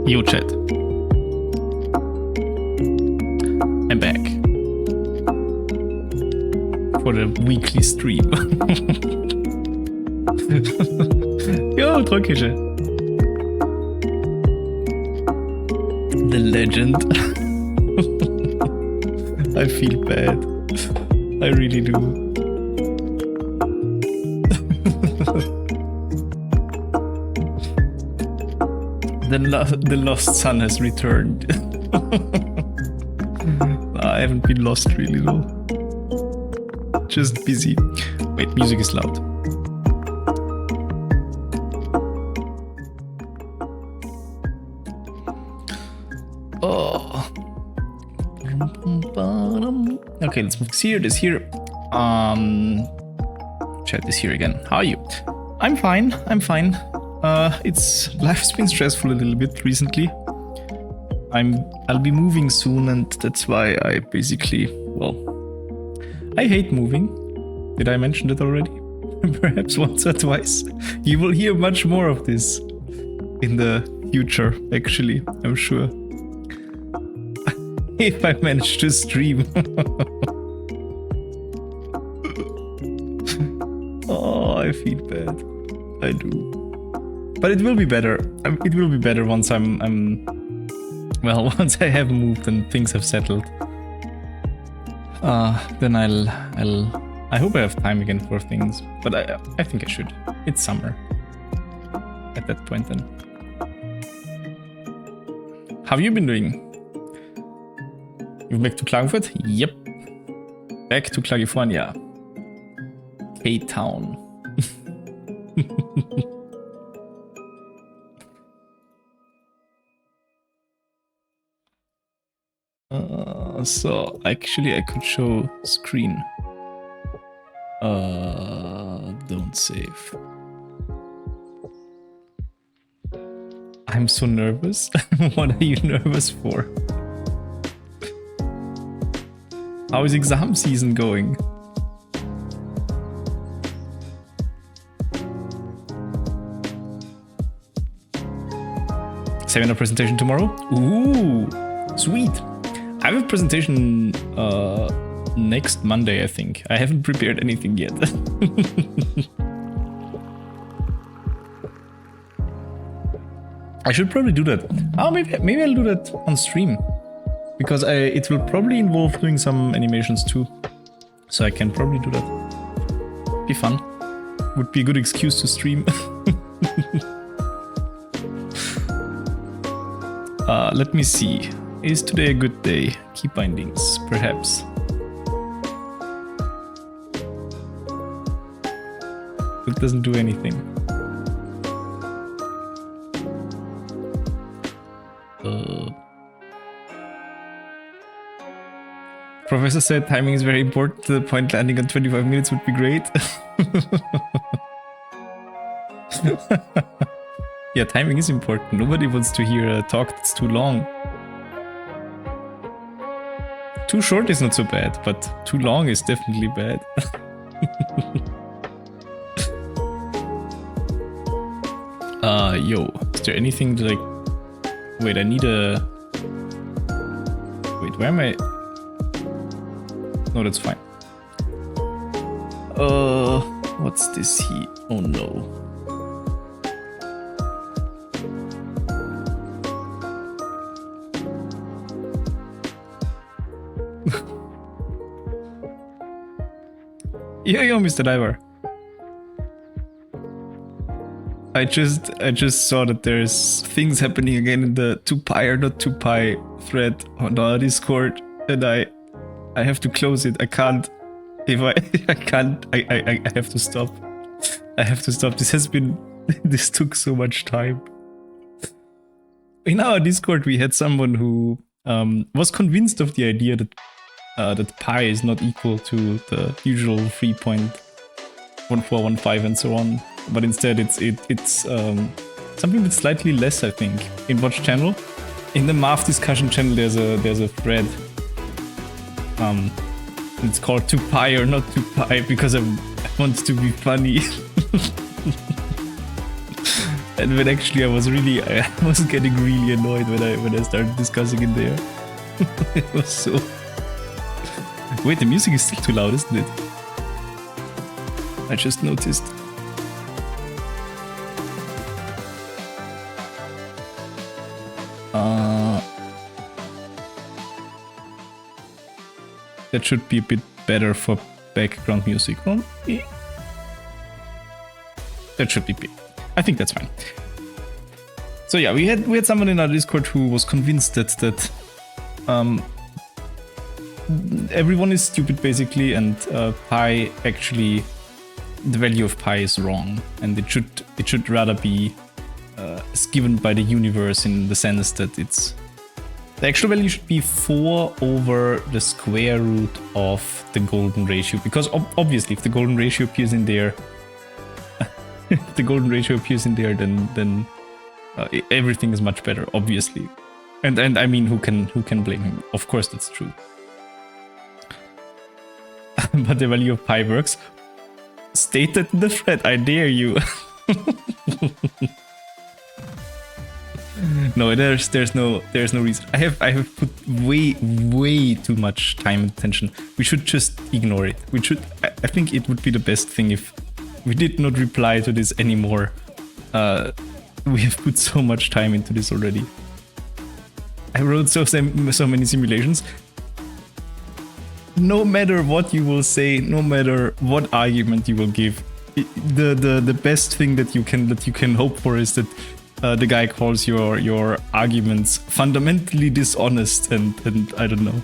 Yo chat. I'm back. For the weekly stream. Yo, Trockische. The legend. I feel bad. I really do. The lost son has returned. I haven't been lost really though. Just busy. Wait, music is loud. Oh. Okay, let's move this here. Chat is here again. How are you? I'm fine. Life's been stressful a little bit recently. I'll be moving soon, and that's why I basically, I hate moving. Did I mention that already? Perhaps once or twice. You will hear much more of this in the future, actually, I'm sure. If I manage to stream. Oh, I feel bad. I do. But it will be better. It will be better once once I have moved and things have settled. Then I hope I have time again for things. But I think I should. It's summer. At that point then. How have you been doing? You back to Klagenfurt? Yep. Back to California. K-Town. So actually I could show screen. Don't save. I'm so nervous. What are you nervous for? How is exam season going? Seminar presentation tomorrow? Ooh, sweet. I have a presentation next Monday, I think. I haven't prepared anything yet. I should probably do that. Oh, maybe I'll do that on stream. Because it will probably involve doing some animations too. So I can probably do that. Be fun. Would be a good excuse to stream. Let me see. Is today a good day? Key bindings, perhaps. It doesn't do anything. Professor said timing is very important. To the point landing on 25 minutes would be great. Yeah, timing is important. Nobody wants to hear a talk that's too long. Too short is not so bad, but too long is definitely bad. Yo, is there anything that wait, I need a... Wait, where am I? No, that's fine. What's this here? Oh no. Yo, Mr. Diver. I just saw that there's things happening again in the 2pi or not 2pi thread on our Discord, and I have to close it. I can't. If I can't. I have to stop. I have to stop. This took so much time. In our Discord, we had someone who was convinced of the idea that pi is not equal to the usual 3.1415 and so on, but instead it's something that's slightly less, I think. In Watch channel, in the math discussion channel, there's a thread. It's called 2pi or not 2pi because I want to be funny. And when actually I was getting really annoyed when I started discussing in there. It was so... Wait, the music is still too loud, isn't it? I just noticed. That should be a bit better for background music. Well, yeah. That should be big. I think that's fine. So yeah, we had someone in our Discord who was convinced that everyone is stupid basically, and pi actually, the value of pi is wrong, and it should rather be given by the universe, in the sense that the actual value should be 4 over the square root of the golden ratio, because obviously if the golden ratio appears in there, then everything is much better, obviously. And I mean, who can blame him? Of course that's true. But the value of pi works. State that in the thread, I dare you. No, there's no reason. I have put way too much time and attention. We should just ignore it. I think it would be the best thing if we did not reply to this anymore. We have put so much time into this already. I wrote so many simulations. No matter what you will say, no matter what argument you will give, the best thing that you can hope for is that the guy calls your arguments fundamentally dishonest, and I don't know.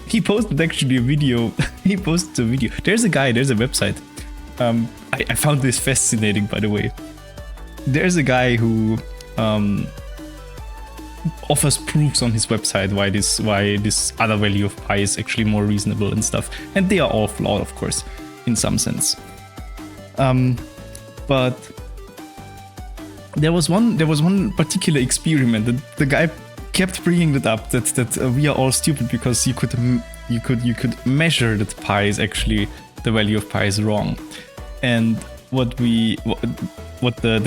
He posted actually a video. There's a website. I found this fascinating, by the way. There's a guy who offers proofs on his website why this other value of pi is actually more reasonable and stuff, and they are all flawed, of course, in some sense. But there was one particular experiment that the guy kept bringing it up, that we are all stupid because you could measure that pi is actually, the value of pi is wrong. And what the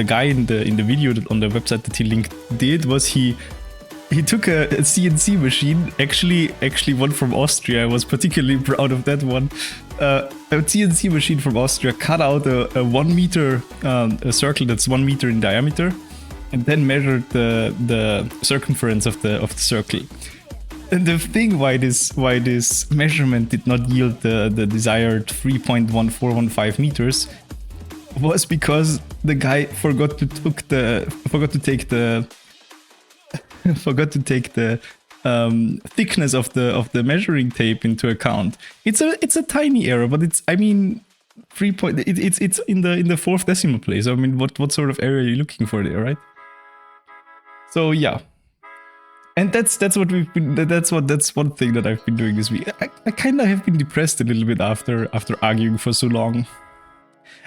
guy in the video on the website that he linked did was he took a CNC machine, actually one from Austria. I was particularly proud of that one. A CNC machine from Austria cut out a 1 meter a circle that's 1 meter in diameter, and then measured the circumference of the circle. And the thing why this measurement did not yield the desired 3.1415 meters was because the guy forgot to take the thickness of the measuring tape into account. It's a tiny error, but it's in the 4th decimal place. I mean, what sort of error are you looking for there, right? So yeah. And that's one thing that I've been doing this week. I kind of have been depressed a little bit after arguing for so long.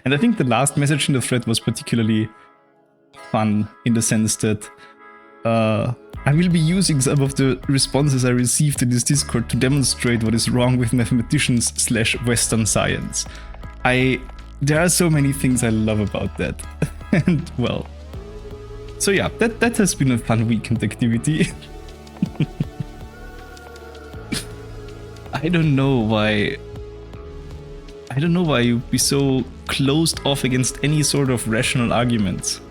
And I think the last message in the thread was particularly fun, in the sense that I will be using some of the responses I received in this Discord to demonstrate what is wrong with mathematicians/Western science. There are so many things I love about that. And well, so yeah, that has been a fun weekend activity. I don't know why you'd be so closed off against any sort of rational arguments.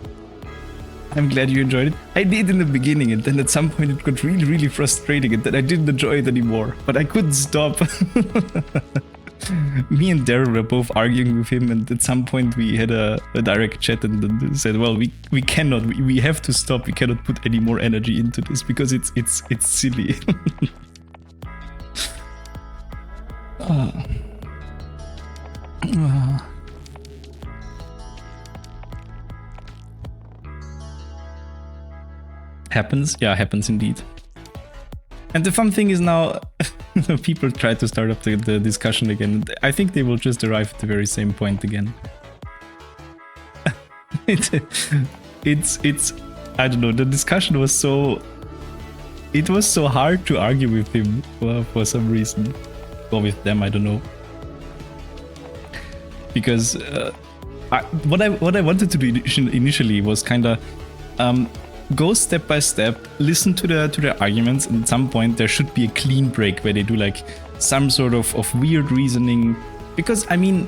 I'm glad you enjoyed it. I did in the beginning, and then at some point it got really, really frustrating, and then I didn't enjoy it anymore. But I couldn't stop. Me and Daryl were both arguing with him, and at some point we had a direct chat and said, well, we have to stop. We cannot put any more energy into this because it's silly. Happens? Yeah, happens indeed. And the fun thing is now, people try to start up the discussion again. I think they will just arrive at the very same point again. It's I don't know, the discussion was so... It was so hard to argue with him for some reason. Or with them, I don't know. Because what I wanted to do initially was kind of go step by step, listen to their arguments, and at some point there should be a clean break where they do like some sort of weird reasoning. Because I mean,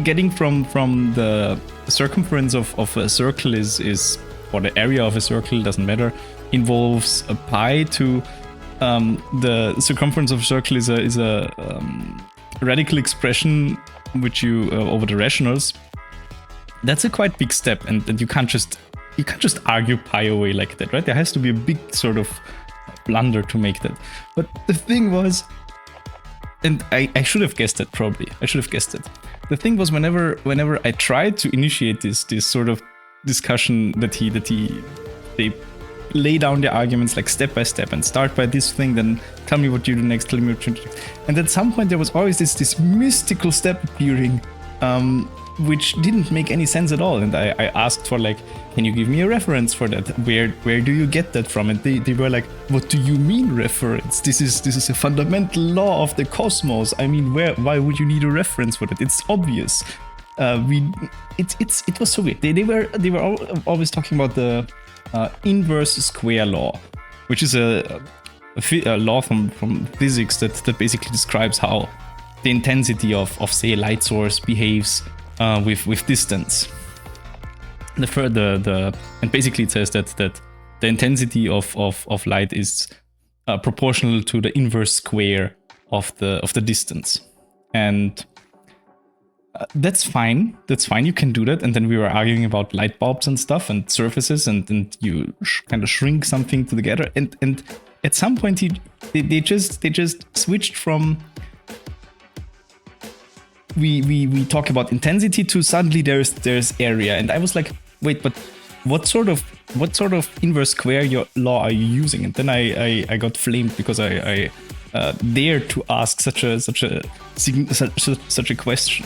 getting from the circumference of a circle is or the area of a circle, doesn't matter, involves a pi to the circumference of a circle is a radical expression which you over the rationals. That's a quite big step, and you can't just argue pi away like that, right? There has to be a big sort of blunder to make that. But the thing was, and I should have guessed it probably. I should have guessed it. The thing was, whenever I tried to initiate this sort of discussion they lay down their arguments like step by step and start by this thing, then tell me what you do next, tell me what you do next. And at some point there was always this mystical step appearing, which didn't make any sense at all. And I asked for like, can you give me a reference for that? Where do you get that from? And they were like, what do you mean reference? This is a fundamental law of the cosmos. I mean, why would you need a reference for that? It's obvious. It was so weird. They were always talking about the inverse square law, which is a law from physics that basically describes how the intensity of say a light source behaves with distance. And basically it says that the intensity of light is proportional to the inverse square of the distance, and that's fine. You can do that. And then we were arguing about light bulbs and stuff and surfaces, and you kind of shrink something together. And at some point they just switched from we talk about intensity to suddenly there's area. And I was like, wait, but what sort of inverse square law are you using? And then I got flamed because I dared to ask such a question.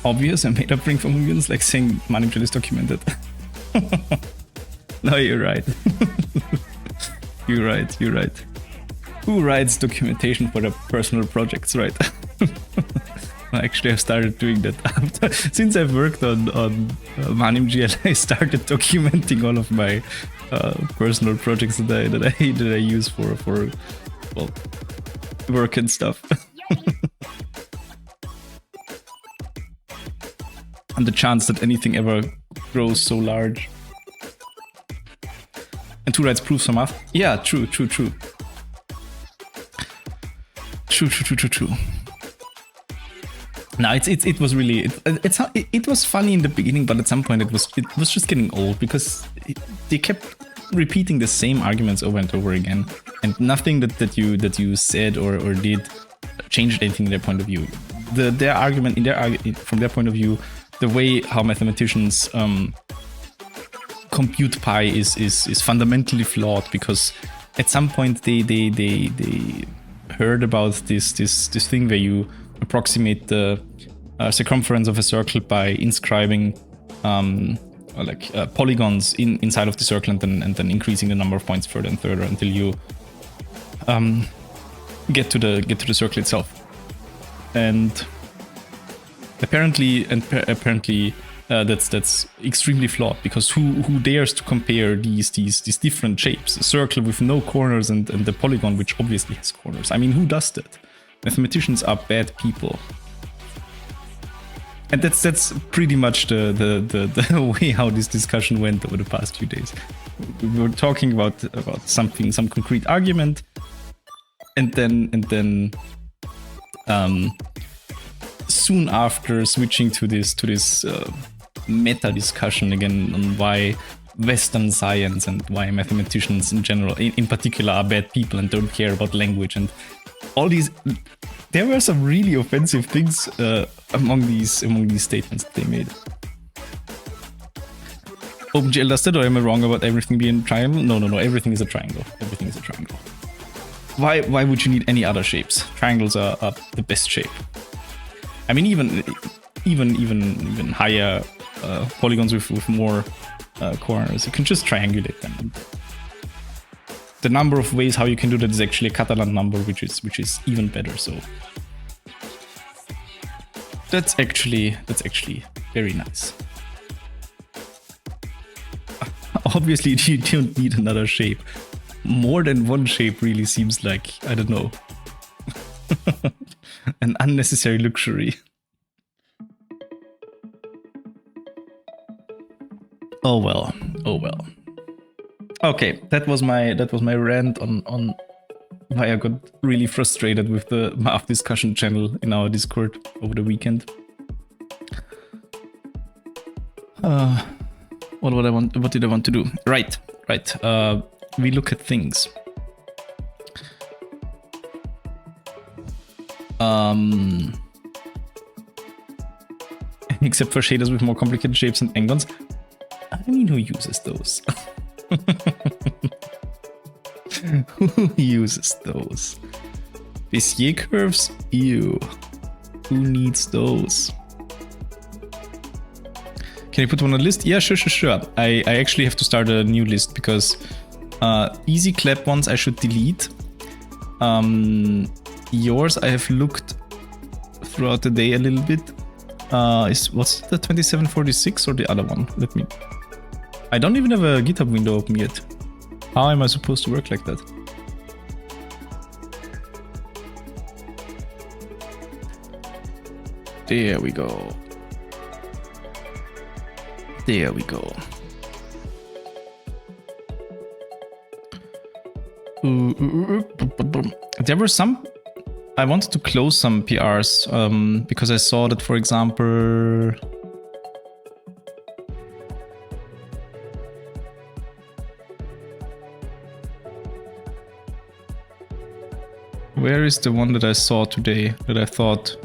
Obvious, I made up ring for millions, like saying Manim is documented. No, you're right. You're right. Who writes documentation for their personal projects, right? Actually, I've started doing that. Since I've worked on Manim GL, I started documenting all of my personal projects that I use for well, work and stuff. And the chance that anything ever grows so large. And 2 writes proofs for math. Yeah, true. True. No, it was really it was funny in the beginning, but at some point it was just getting old because they kept repeating the same arguments over and over again, and nothing that you said or did changed anything in their point of view. Their argument from their point of view, the way how mathematicians compute pi is fundamentally flawed, because at some point they heard about this thing where you approximate the circumference of a circle by inscribing polygons inside of the circle and then increasing the number of points further and further until you get to the circle itself. And apparently that's extremely flawed, because who dares to compare these different shapes, a circle with no corners and the polygon which obviously has corners? I mean, who does that? Mathematicians are bad people. And that's pretty much the way how this discussion went over the past few days. We were talking about some concrete argument, and then soon after switching to this meta discussion again on why Western science and why mathematicians in general, in particular, are bad people and don't care about language and all these. There were some really offensive things among these statements that they made. OpenGL does that, or am I wrong about everything being a triangle? No. Everything is a triangle. Everything is a triangle. Why would you need any other shapes? Triangles are the best shape. I mean, even higher polygons with more corners, you can just triangulate them. The number of ways how you can do that is actually a Catalan number, which is even better. So That's actually very nice. Obviously, you don't need another shape. More than one shape really seems like, I don't know, an unnecessary luxury. Oh well, oh well. Okay, that was my rant on why I got really frustrated with the math discussion channel in our Discord over the weekend. What did I want to do? Right. We look at things. Except for shaders with more complicated shapes and angles. I mean, who uses those? Who uses those? Bezier curves? Ew. Who needs those? Can you put one on a list? Yeah, sure. I actually have to start a new list because easy clap ones I should delete. Yours I have looked throughout the day a little bit. What's the 2746 or the other one? I don't even have a GitHub window open yet. How am I supposed to work like that? There we go. There we go. There were some... I wanted to close some PRs because I saw that, for example... Where is the one that I saw today that I thought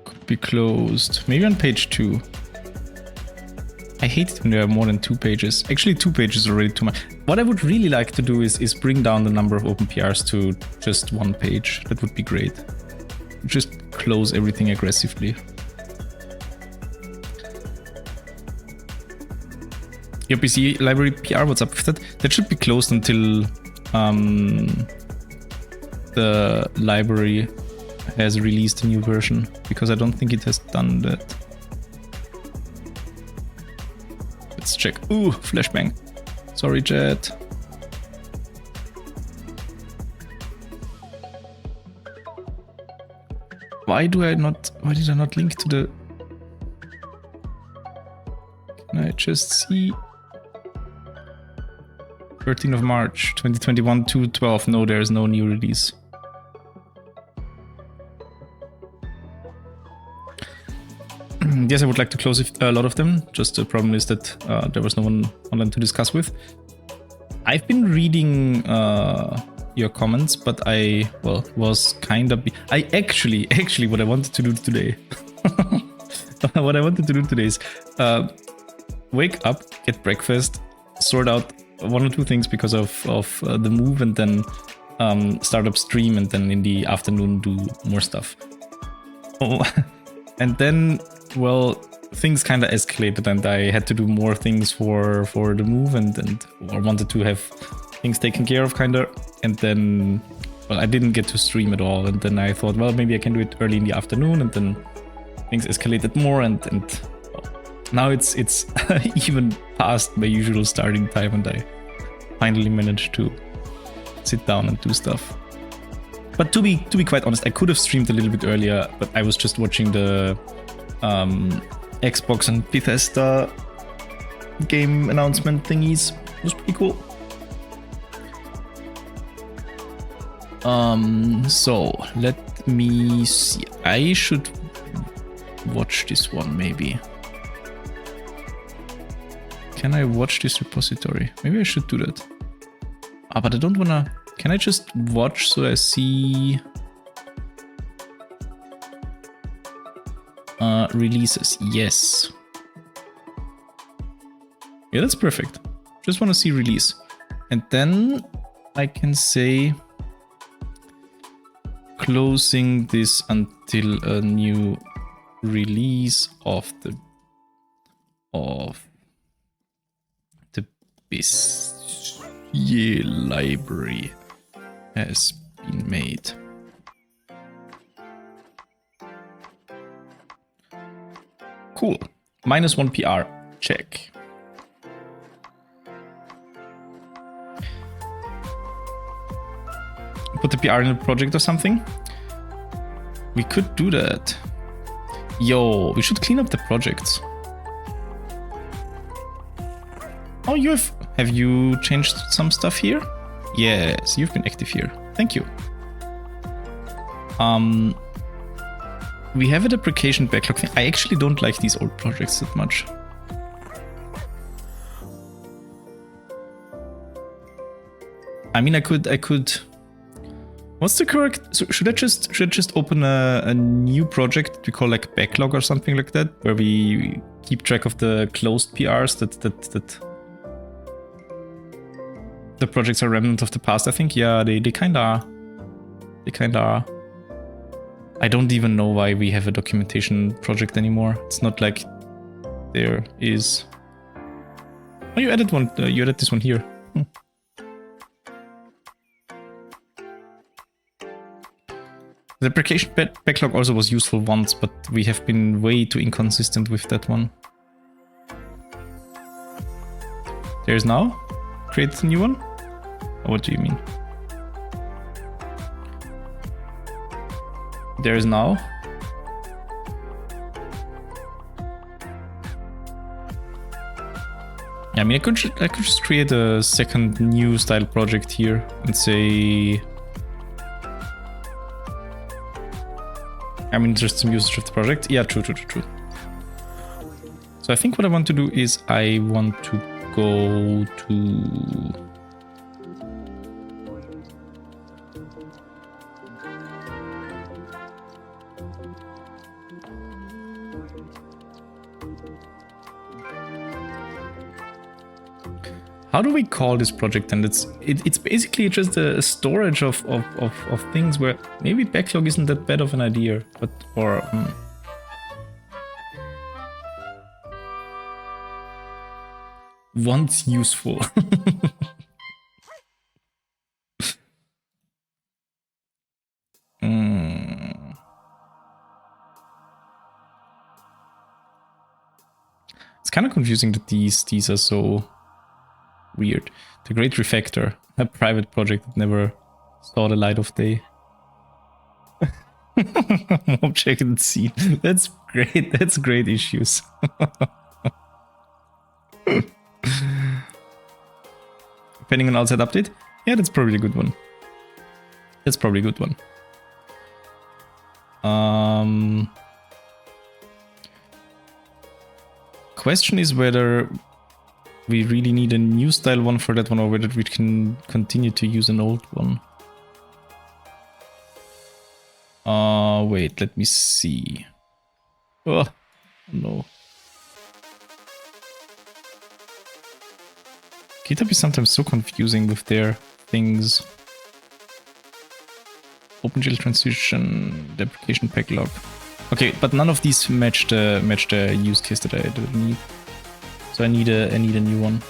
could be closed? Maybe on page 2. I hate it when there are more than 2 pages. Actually, 2 pages is already too much. What I would really like to do is bring down the number of open PRs to just 1 page. That would be great. Just close everything aggressively. Your PC library PR, what's up with that? That should be closed until the library has released a new version, because I don't think it has done that. Let's check. Ooh, flashbang. Sorry, chat. Why did I not link to the... Can I just see? 13th of March, 2021, 2/12. No, there's no new release. Yes, I would like to close a lot of them. Just the problem is that there was no one online to discuss with. I've been reading your comments, but I, well, was kind of... I actually, what I wanted to do today... what I wanted to do today is wake up, get breakfast, sort out 1 or 2 things because of the move, and then start up stream, and then in the afternoon do more stuff. Oh, and then... Well, things kind of escalated, and I had to do more things for the move, and I wanted to have things taken care of, kind of. And then, well, I didn't get to stream at all. And then I thought, well, maybe I can do it early in the afternoon. And then things escalated more, and well, now it's even past my usual starting time, and I finally managed to sit down and do stuff. But to be quite honest, I could have streamed a little bit earlier, but I was just watching the Xbox and Bethesda game announcement thingies. It was pretty cool. So let me see. I should watch this one, maybe. Can I watch this repository? Maybe I should do that. But I don't wanna... Can I just watch so I see... releases, yes. Yeah, that's perfect. Just want to see release. And then I can say closing this until a new release of the Bezier library has been made. Cool. -1 PR. Check. Put the PR in a project or something? We could do that. Yo, we should clean up the projects. Oh, have you changed some stuff here? Yes, you've been active here. Thank you. We have a deprecation backlog thing. I actually don't like these old projects that much. I mean, I could. What's the correct? So should I just open a new project that we call like backlog or something like that, where we keep track of the closed PRs that the projects are remnant of the past? I think they kinda are. They kinda are. I don't even know why we have a documentation project anymore. It's not like there is. Oh, you added one. You added this one here. The deprecation backlog also was useful once, but we have been way too inconsistent with that one. There's now? Create a new one? Or what do you mean? There is now? I mean, I could just create a second new style project here and say, I'm interested in usage of the project. Yeah, true. So I think what I want to do is I want to go to how do we call this project? And it's basically just a storage of things where maybe backlog isn't that bad of an idea, but once useful. It's kind of confusing that these are so weird. The Great Refactor, a private project that never saw the light of day. Object and scene. That's great. That's great issues. Depending on outside update? Yeah, that's probably a good one. That's probably a good one. Question is whether we really need a new style one for that one, or whether we can continue to use an old one. Wait, let me see. Oh, no. GitHub is sometimes so confusing with their things. OpenGL transition, deprecation backlog. Okay, but none of these match the use case that I need. So I need a new one.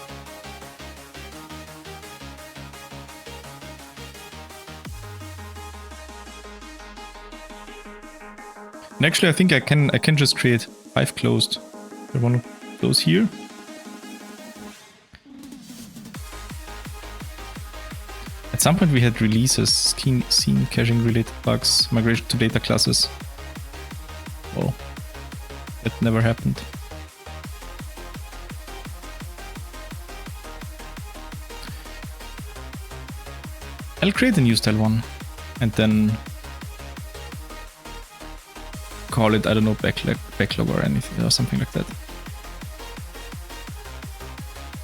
And actually, I think I can just create 5 closed. I want to close here. At some point we had releases, scene caching related bugs, migration to data classes. Oh, that never happened. I'll create a new style one and then call it, I don't know, backlog or anything or something like that.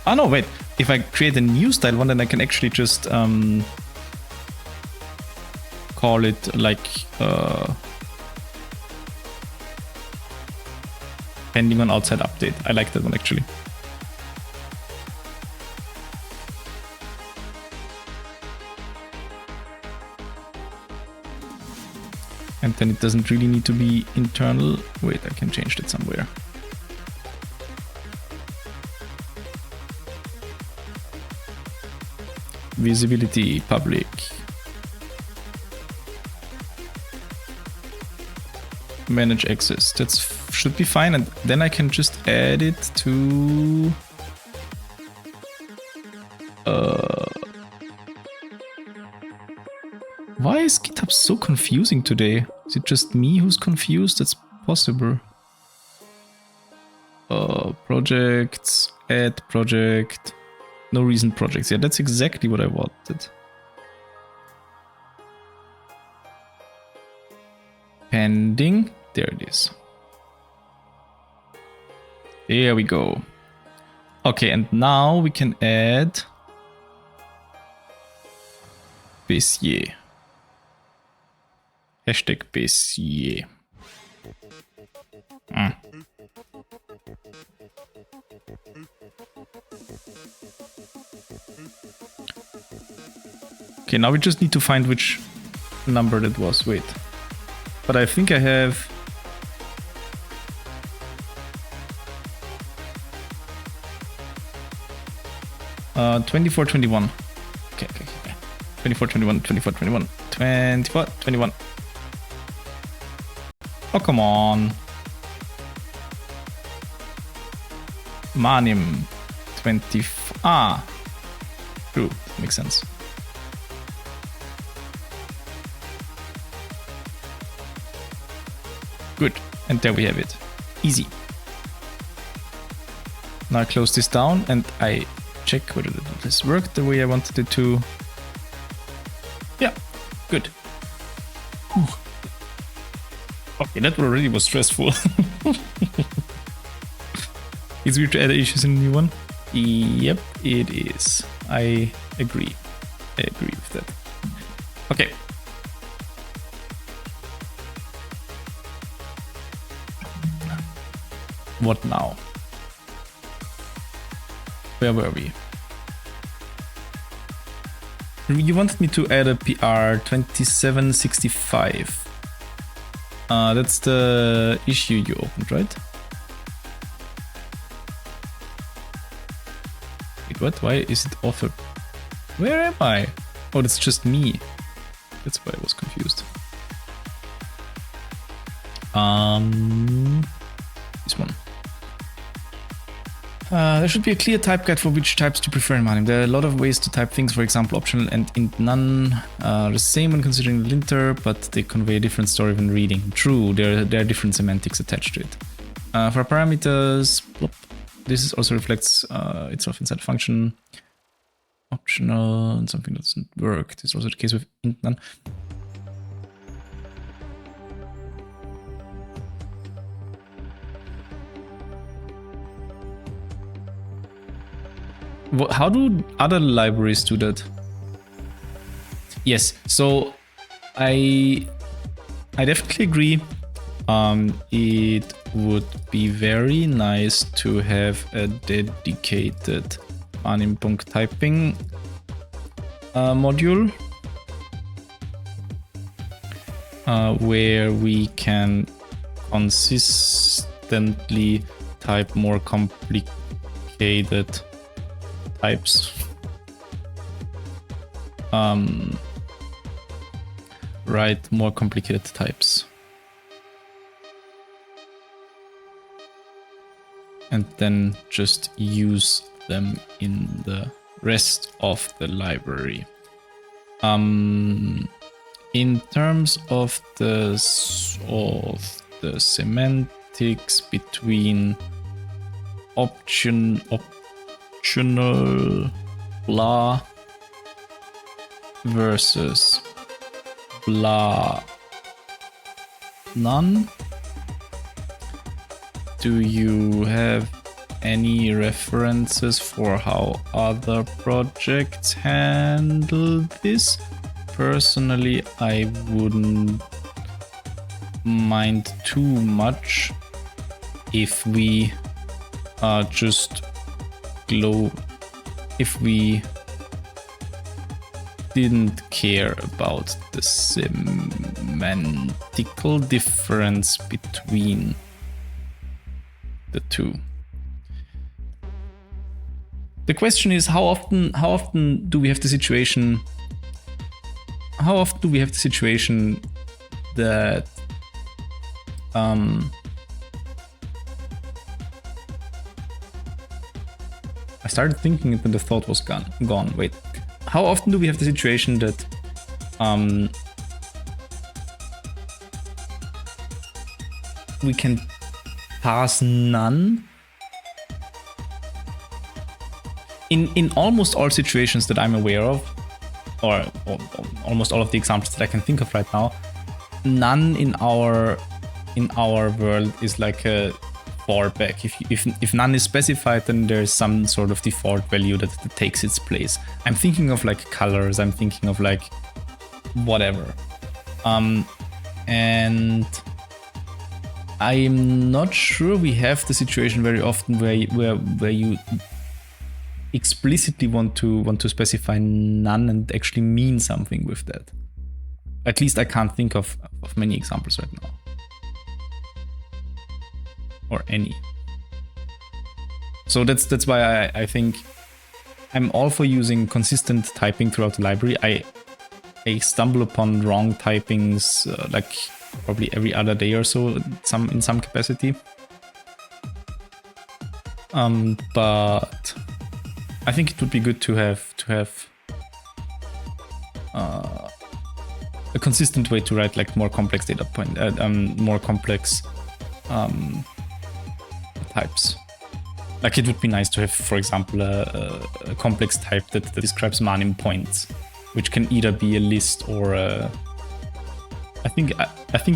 Oh no, wait. If I create a new style one, then I can actually just call it like pending on outside update. I like that one actually. And then it doesn't really need to be internal. Wait, I can change that somewhere. Visibility, public. Manage access, that's should be fine, and then I can just add it to... Why is GitHub so confusing today? Is it just me who's confused? That's possible. Projects, add project, no recent projects. Yeah, that's exactly what I wanted. Pending. There it is. There we go. Okay, and now we can add Bézier. Hashtag Bézier. Okay, now we just need to find which number that was. Wait. But I think I have... Uh, 24, 21. Okay. 24, 21, 24, 21. 24, 21. Oh, come on. Manim. 20... Ah. True. Makes sense. Good. And there we have it. Easy. Now I close this down and I check whether this worked the way I wanted it to. Yeah. Good. Whew. Okay, that already was stressful. It's weird to add issues in a new one. Yep, it is. I agree. I agree with that. Okay. What now? Where were we? You wanted me to add a PR 2765. That's the issue you opened, right? Wait, what? Why is it offered? Where am I? Oh, that's just me. That's why I was confused. This one. There should be a clear type guide for which types to prefer in Manim. There are a lot of ways to type things, for example, optional and int none are the same when considering the linter, but they convey a different story when reading. True, there are different semantics attached to it. For parameters, plop, this also reflects itself inside a function. Optional and something that doesn't work. This is also the case with int none. How do other libraries do that? Yes, so I definitely agree. It would be very nice to have a dedicated Manim typing module where we can consistently type more complicated types. Write more complicated types. And then just use them in the rest of the library. In terms of the semantics between optional blah versus blah none. Do you have any references for how other projects handle this? Personally, I wouldn't mind too much if we just if we didn't care about the semantical difference between the two. The question is how often do we have the situation that I started thinking it, but the thought was gone. Wait, how often do we have the situation that we can pass none? In almost all situations that I'm aware of, or almost all of the examples that I can think of right now, none in our world is like a fallback. If none is specified, then there's some sort of default value that takes its place. I'm thinking of like colors. I'm thinking of like whatever, and I'm not sure we have the situation very often where you explicitly want to specify none and actually mean something with that. At least I can't think of many examples right now. Or any. So that's why I think I'm all for using consistent typing throughout the library. I stumble upon wrong typings like probably every other day or so, in some capacity. But I think it would be good to have a consistent way to write like more complex data point, more complex types. Like it would be nice to have, for example, a complex type that describes Manim points, which can either be a list or I think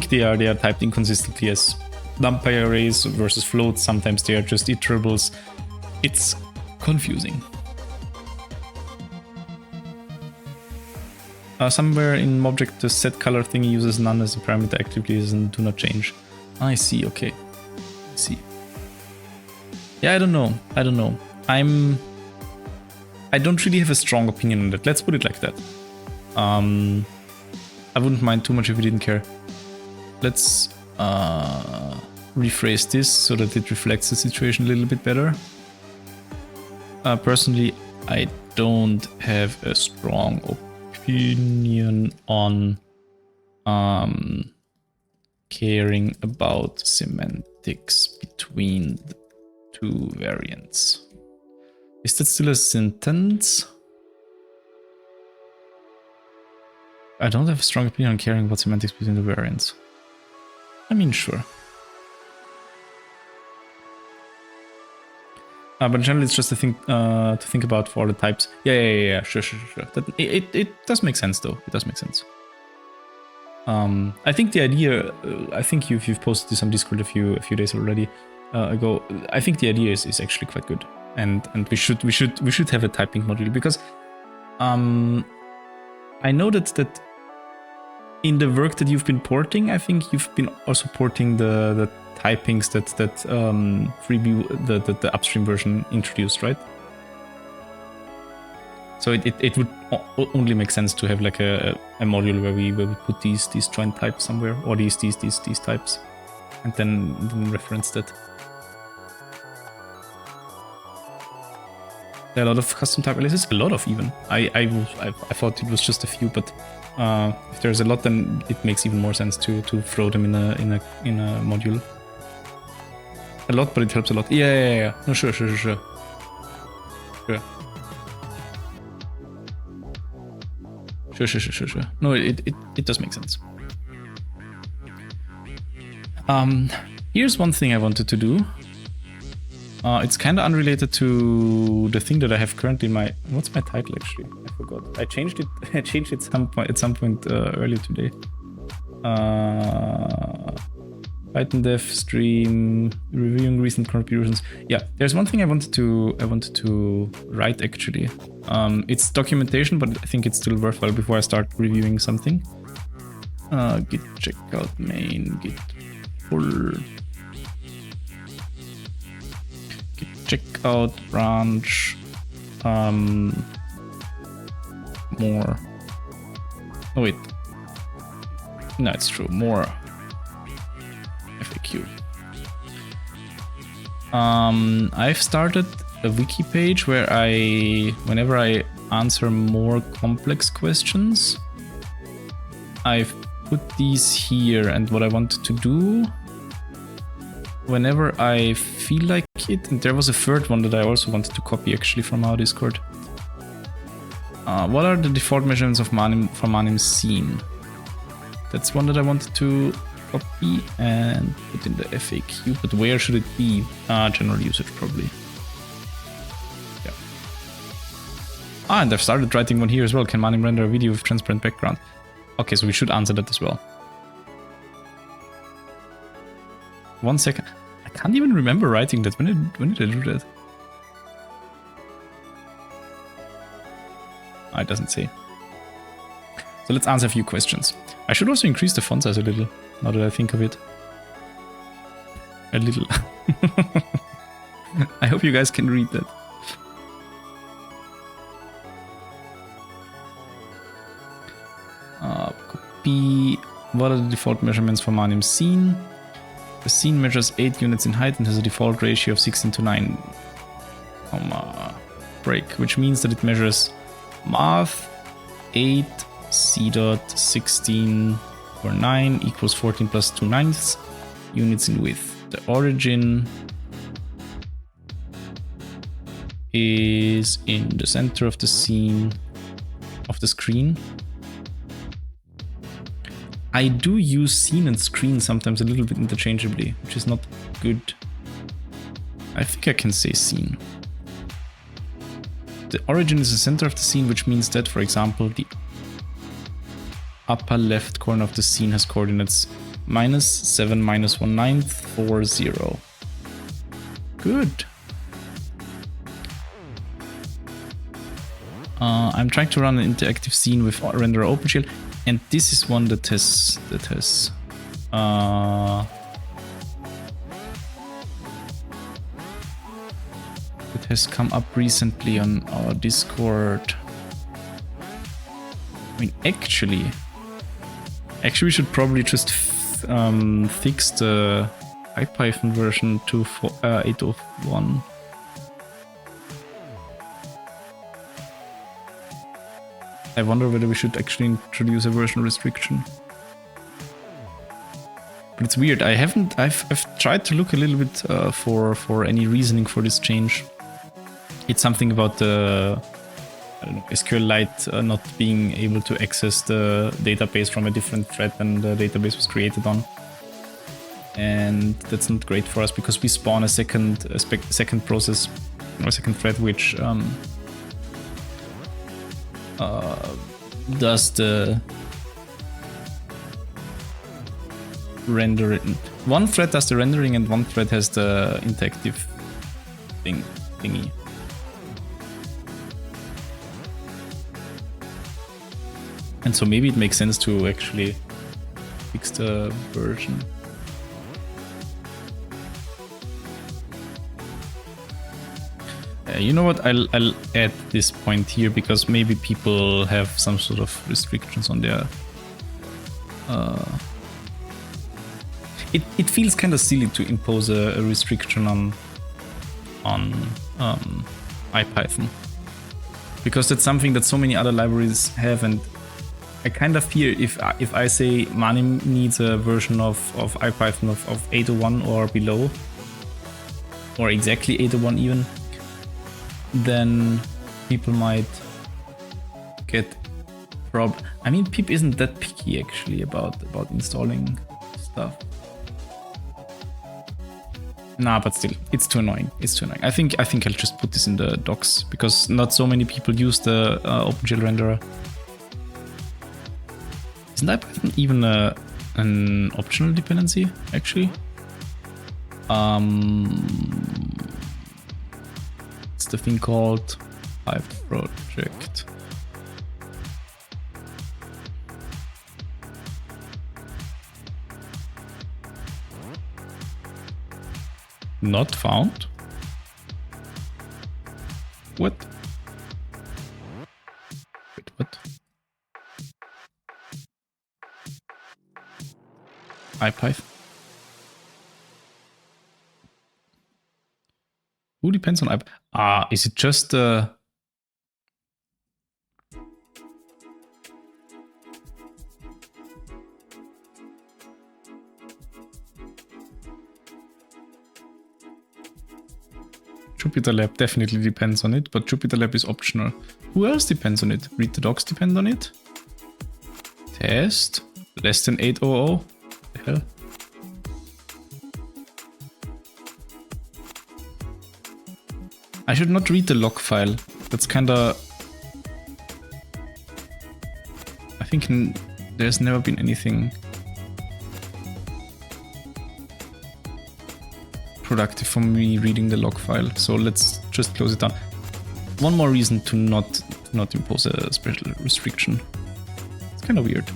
they are typed inconsistently as numpy arrays versus floats. Sometimes they are just iterables. It's confusing. Somewhere in Mobject, the set color thing uses none as a parameter actively and do not change. I see, okay. I see. Yeah, I don't know. I don't really have a strong opinion on that. Let's put it like that. I wouldn't mind too much if we didn't care. Let's rephrase this so that it reflects the situation a little bit better. Personally, I don't have a strong opinion on caring about semantics between the two variants. Is that still a sentence? I don't have a strong opinion on caring about semantics between the variants. I mean, sure. But generally, it's just a thing to think about for all the types. Yeah. Sure. That, it does make sense, though. It does make sense. I think the idea. I think you've posted this on Discord a few days already ago. I think the idea is actually quite good, and we should have a typing module because I know that in the work that you've been porting, I think you've been also porting the typings that Freeview, the upstream version introduced, right? So it would only make sense to have like a module where we put these joint types somewhere, or these types, and then reference that. There are a lot of custom type aliases, a lot of even. I thought it was just a few, but if there's a lot, then it makes even more sense to throw them in a module. A lot, but it helps a lot. Yeah. No, sure. No, it does make sense. Here's one thing I wanted to do. It's kind of unrelated to the thing that I have currently in my... What's my title actually? I forgot. I changed it. I changed it at some point earlier today. Python dev stream, reviewing recent contributions. Yeah, there's one thing I wanted to write actually. It's documentation, but I think it's still worthwhile before I start reviewing something. Git checkout main, git pull, git checkout branch, more. Oh wait, no, it's true. More. FAQ. I've started a wiki page where whenever I answer more complex questions, I've put these here, and what I wanted to do whenever I feel like it. And there was a third one that I also wanted to copy actually from our Discord. What are the default measurements of Manim from Manim's scene? That's one that I wanted to copy and put in the FAQ, but where should it be? General usage probably. Yeah. And I've started writing one here as well. Can Manim render a video with transparent background? Okay, so we should answer that as well. 1 second. I can't even remember writing that. When did I do that? It doesn't say. So let's answer a few questions. I should also increase the font size a little, now that I think of it. A little. I hope you guys can read that. Copy. What are the default measurements for Manim's scene? The scene measures 8 units in height and has a default ratio of 16:9, break, which means that it measures math 8 c dot 16 or 9 equals 14 plus 2/9 units in width. The origin is in the center of the scene of the screen. I do use scene and screen sometimes a little bit interchangeably, which is not good. I think I can say scene. The origin is the center of the scene, which means that, for example, the upper left corner of the scene has coordinates -7, -1/9, 4, 0. Good. I'm trying to run an interactive scene with renderer OpenGL, and this is one that has come up recently on our Discord. I mean, actually we should probably just fix the IPython version to 8.01. I wonder whether we should actually introduce a version restriction. But it's weird. I've tried to look a little bit for any reasoning for this change. It's something about the SQLite not being able to access the database from a different thread than the database was created on, and that's not great for us because we spawn a second process or a second thread which does the rendering. One thread does the rendering and one thread has the interactive thingy. And so maybe it makes sense to actually fix the version. You know what? I'll add this point here because maybe people have some sort of restrictions on their. It feels kind of silly to impose a restriction on IPython because that's something that so many other libraries have, and I kind of fear if I say Manim needs a version of IPython of 8.01 or below, or exactly 8.01 even, then people might get I mean, Pip isn't that picky actually about installing stuff. Nah, but still, it's too annoying. It's too annoying. I think I'll just put this in the docs because not so many people use the OpenGL renderer. Isn't that even an optional dependency actually? It's the thing called Pipe Project. Not found? What? Wait, what? IPython? Who depends on IPython? Is it just Jupyter Lab definitely depends on it, but Jupyter Lab is optional. Who else depends on it? Read the docs depend on it? Test? Less than 800? The hell? I should not read the log file. That's kinda... I think there's never been anything productive for me reading the log file, so let's just close it down. One more reason to not impose a special restriction. It's kind of weird.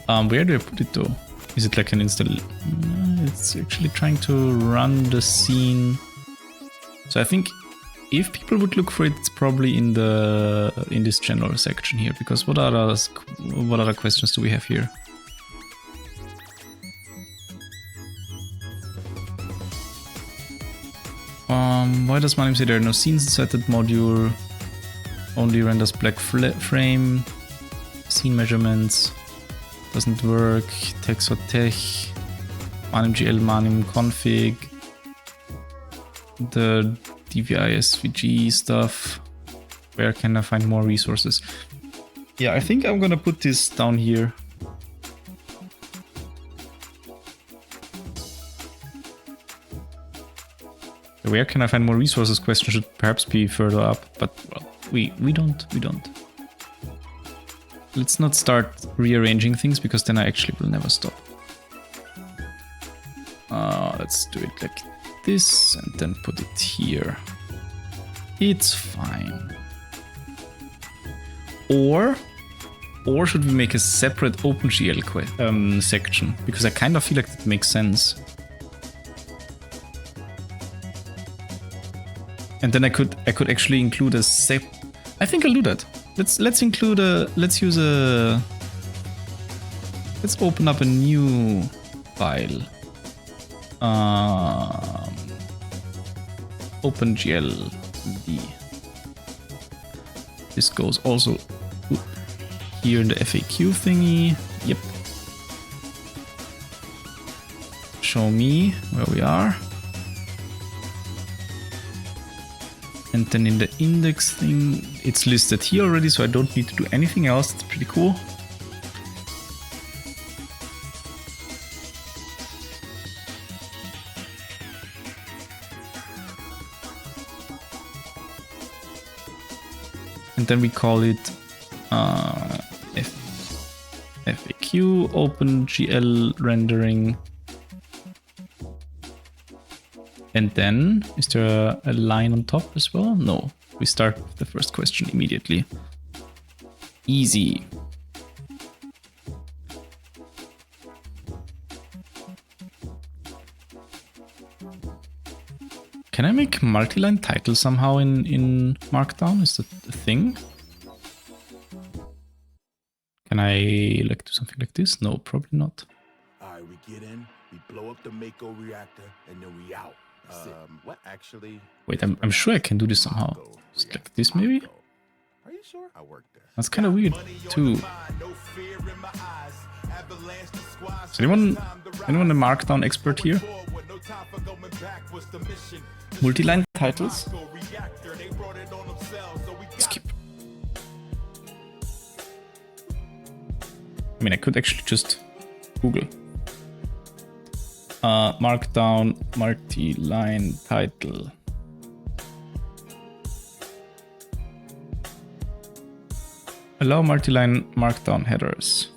Where do I put it though? Is it like an install? It's actually trying to run the scene. So I think if people would look for it, it's probably in this general section here. Because what other questions do we have here? Why does Manim say there are no scenes inside that module? Only renders black frame. Scene measurements. Doesn't work. Text or tech. ManimGL, Manim config. The DVI SVG stuff. Where can I find more resources? Yeah, I think I'm gonna put this down here. Where can I find more resources question should perhaps be further up, but well, we don't. Let's not start rearranging things because then I actually will never stop. Let's do it like this and then put it here. It's fine. Or should we make a separate OpenGL section? Because I kind of feel like that makes sense. And then I could actually include a I think I'll do that. Let's open up a new file. OpenGL-v. This goes also here in the FAQ thingy. Yep. Show me where we are. And then in the index thing, it's listed here already, so I don't need to do anything else. It's pretty cool. And then we call it FAQ OpenGL rendering. And then, is there a line on top as well? No, we start with the first question immediately. Easy. Can I make multi-line titles somehow in Markdown? Is that a thing? Can I like do something like this? No, probably not. Alright, we get in, we blow up the Mako reactor, and then we out. What actually? Wait, I'm sure I can do this somehow. Just like this, maybe? Are you sure? I worked there. That's kind of weird, too. Is anyone a Markdown expert here? Multi-line titles? Skip. I mean, I could actually just Google. Markdown multi-line title. Allow multi-line Markdown headers.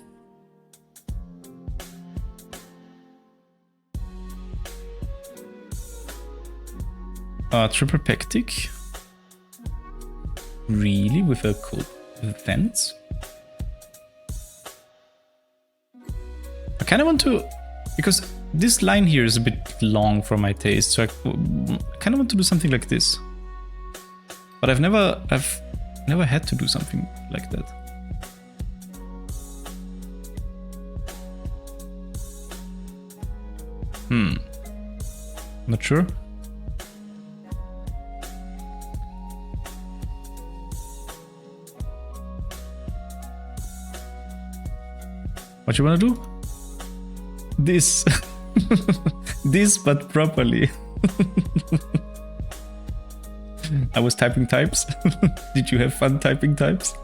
Triple pectic. Really? With a code events? I kind of want to, because this line here is a bit long for my taste, so I kind of want to do something like this. But I've never had to do something like that. Not sure. What you wanna do? This. This, but properly. I was typing types. Did you have fun typing types?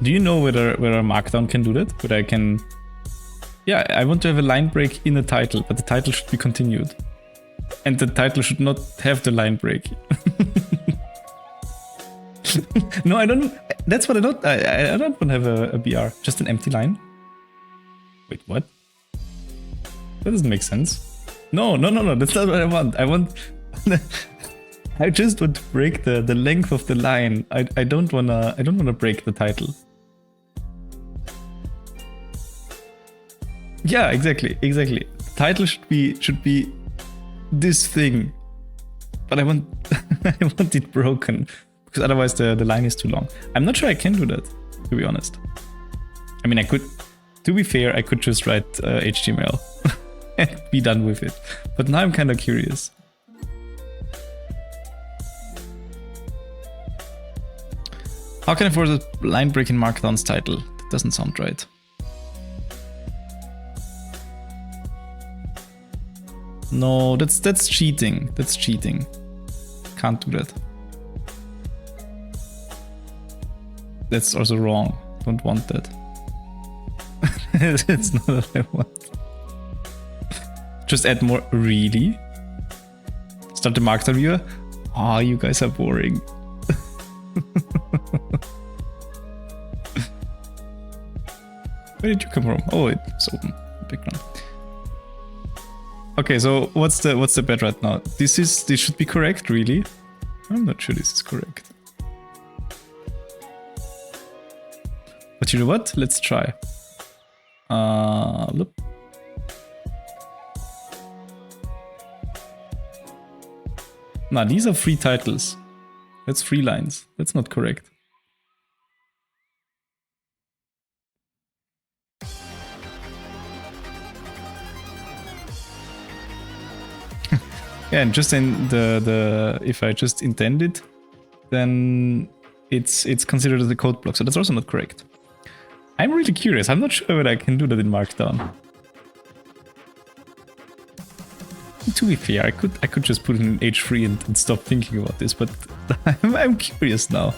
Do you know whether Markdown can do that? Whether I can... Yeah, I want to have a line break in a title, but the title should be continued. And the title should not have the line break. No, I don't... That's what I don't... I don't want to have a BR. Just an empty line. Wait, what? That doesn't make sense. No, that's not what I want. I want... I just want to break the length of the line. I don't wanna break the title. Yeah, exactly. Title should be this thing. But I want I want it broken. Because otherwise the line is too long. I'm not sure I can do that, to be honest. I mean, I could, to be fair, I could just write HTML and be done with it. But now I'm kind of curious. How can I force a line break in Markdown's title? That doesn't sound right. No, that's cheating. That's cheating. Can't do that. That's also wrong. Don't want that. It's not what I want. Just add more. Really? Start the Markdown viewer? Oh, you guys are boring. Where did you come from? Oh, it's open. Background. Okay, so what's the bet right now? This should be correct, really? I'm not sure this is correct. But you know what? Let's try. Look. Nah, these are free titles. That's free lines. That's not correct. Yeah, and just in the if I just intend it, then it's considered as a code block, so that's also not correct. I'm really curious. I'm not sure whether I can do that in Markdown. To be fair, I could just put it in H3 and stop thinking about this, but I'm curious now.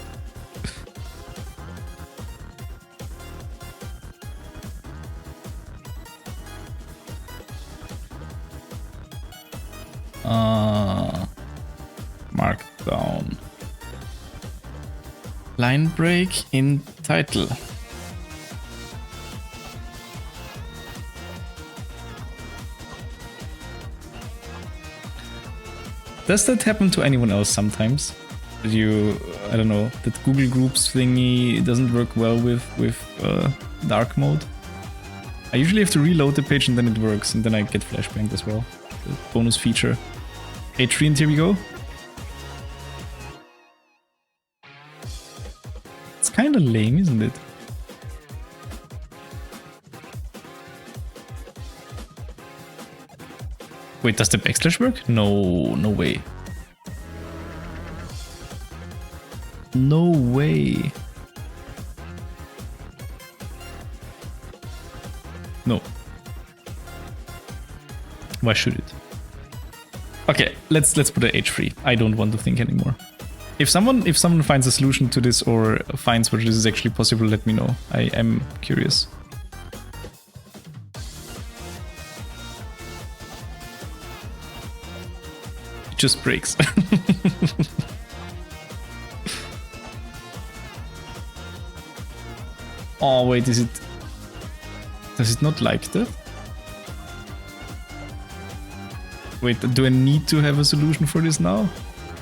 Markdown. Line break in title. Does that happen to anyone else sometimes? That you, I don't know, that Google Groups thingy doesn't work well with dark mode? I usually have to reload the page and then it works, and then I get flashbanged as well. The bonus feature. H3 and here we go. It's kind of lame, isn't it? Wait, does the backslash work? No, no way. No way. No. Why should it? Okay, let's put a H3. I don't want to think anymore. If someone finds a solution to this or finds whether this is actually possible, let me know. I am curious. It just breaks. Oh wait, does it not like that? Wait, do I need to have a solution for this now?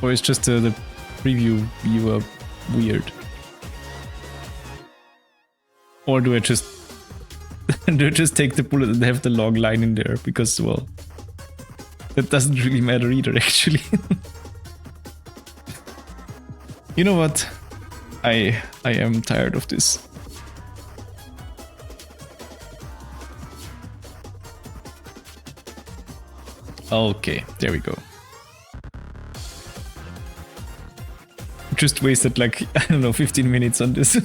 Or is just the preview viewer weird? Or do I just take the bullet and have the long line in there? Because, well, that doesn't really matter either, actually. You know what? I am tired of this. Okay, there we go. Just wasted like, I don't know, 15 minutes on this.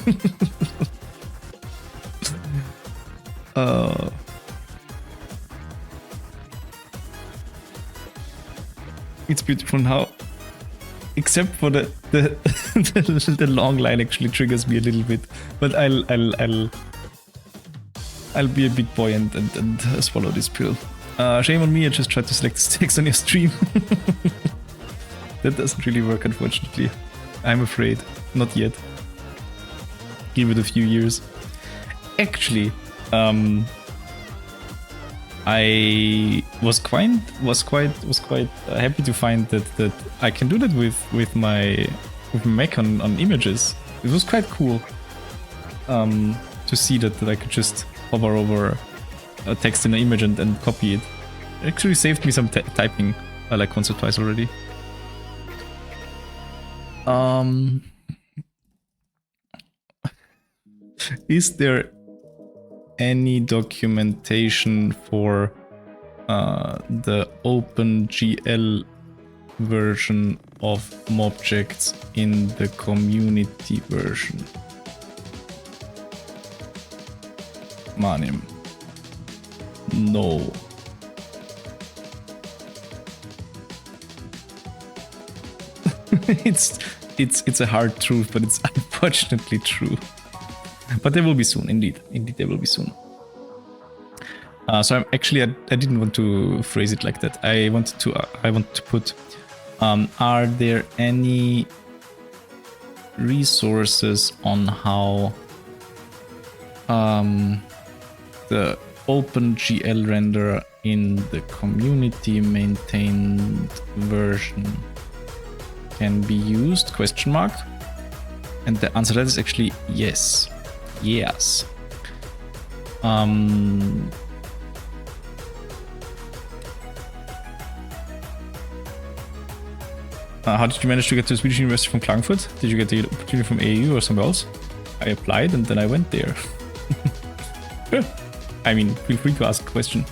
It's beautiful now. Except for the the long line actually triggers me a little bit. But I'll be a big boy and swallow this pill. Shame on me, I just tried to select this text on your stream. That doesn't really work, unfortunately. I'm afraid. Not yet. Give it a few years. Actually, I was quite happy to find that I can do that with my Mac on images. It was quite cool to see that I could just hover over a text in an image and copy it. It actually saved me some typing, like once or twice already. Is there any documentation for the OpenGL version of Mobjects in the community version? Manim. No. It's a hard truth, but it's unfortunately true. But there will be soon, indeed. Indeed, there will be soon. So I'm actually, I didn't want to phrase it like that. I wanted to put, are there any resources on how the OpenGL renderer in the community maintained version can be used? Question mark. And the answer to that is actually yes. Yes. How did you manage to get to the Swedish University from Klagenfurt? Did you get the opportunity from AU or somewhere else? I applied and then I went there. Sure. I mean, feel free to ask a question.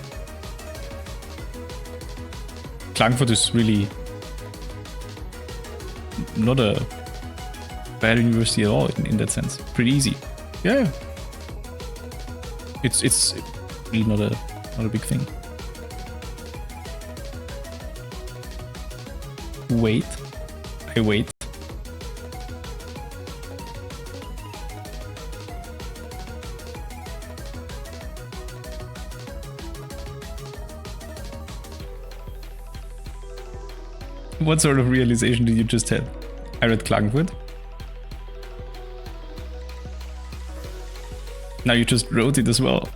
Klagenfurt is really not a bad university at all in that sense. Pretty easy. Yeah. It's really not a big thing. Wait. I wait. What sort of realization did you just have? I read Klagenfurt. Now you just wrote it as well.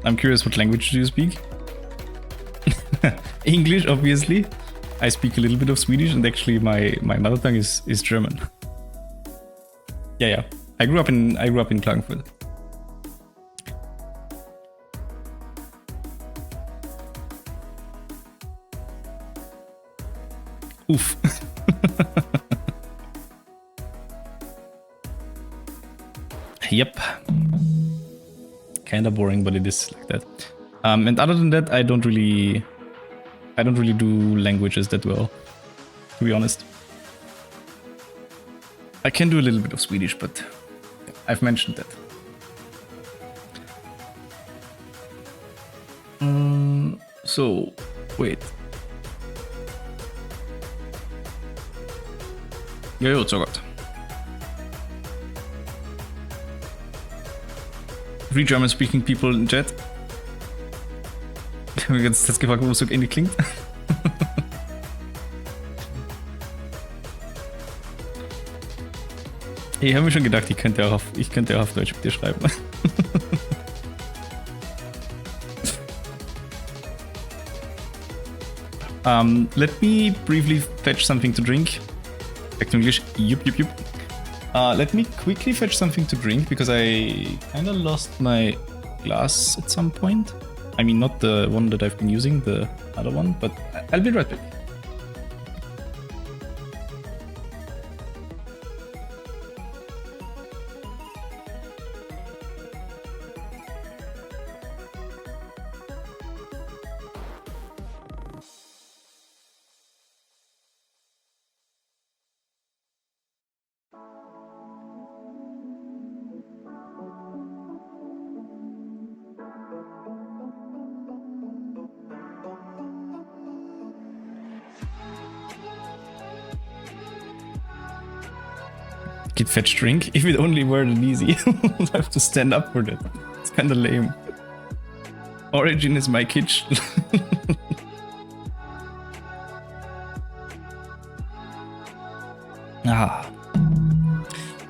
I'm curious, what language do you speak? English, obviously. I speak a little bit of Swedish, and actually my mother tongue is German. Yeah. I grew up in Klagenfurt. Oof. Yep. Kinda boring, but it is like that. And other than that, I don't really do languages that well, to be honest. I can do a little bit of Swedish, but I've mentioned that. So, wait. Jo, så gott. 3 German-speaking people in chat. Ich habe mir ganz kurz gefragt, wo es so ähnlich klingt. Ich habe mir schon gedacht, ich könnte auch auf Deutsch mit dir schreiben. Let me briefly fetch something to drink. Back to English. Yup. Let me quickly fetch something to drink because I kind of lost my glass at some point. I mean, not the one that I've been using, the other one, but I'll be right back. Git fetch drink. If it only were that easy, I'll have to stand up for that. It's kind of lame. Origin is my kitchen. Ah.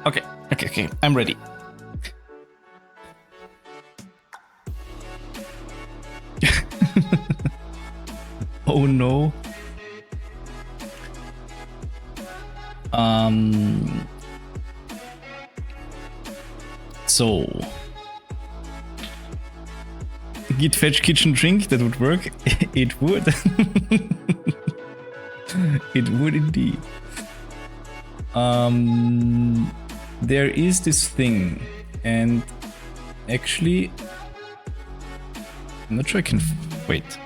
Okay. I'm ready. Oh no. So git fetch kitchen drink, that would work. It would. It would indeed. There is this thing, and actually I'm not sure I can wait.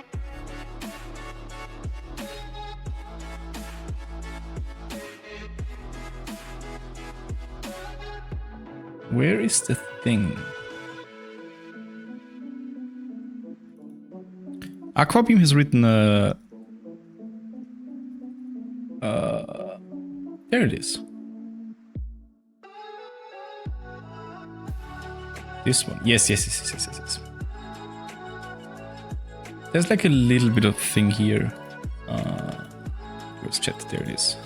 Where is the thing? Aquabeam has written a... there it is. This one. Yes. There's like a little bit of thing here. Where's chat? There it is.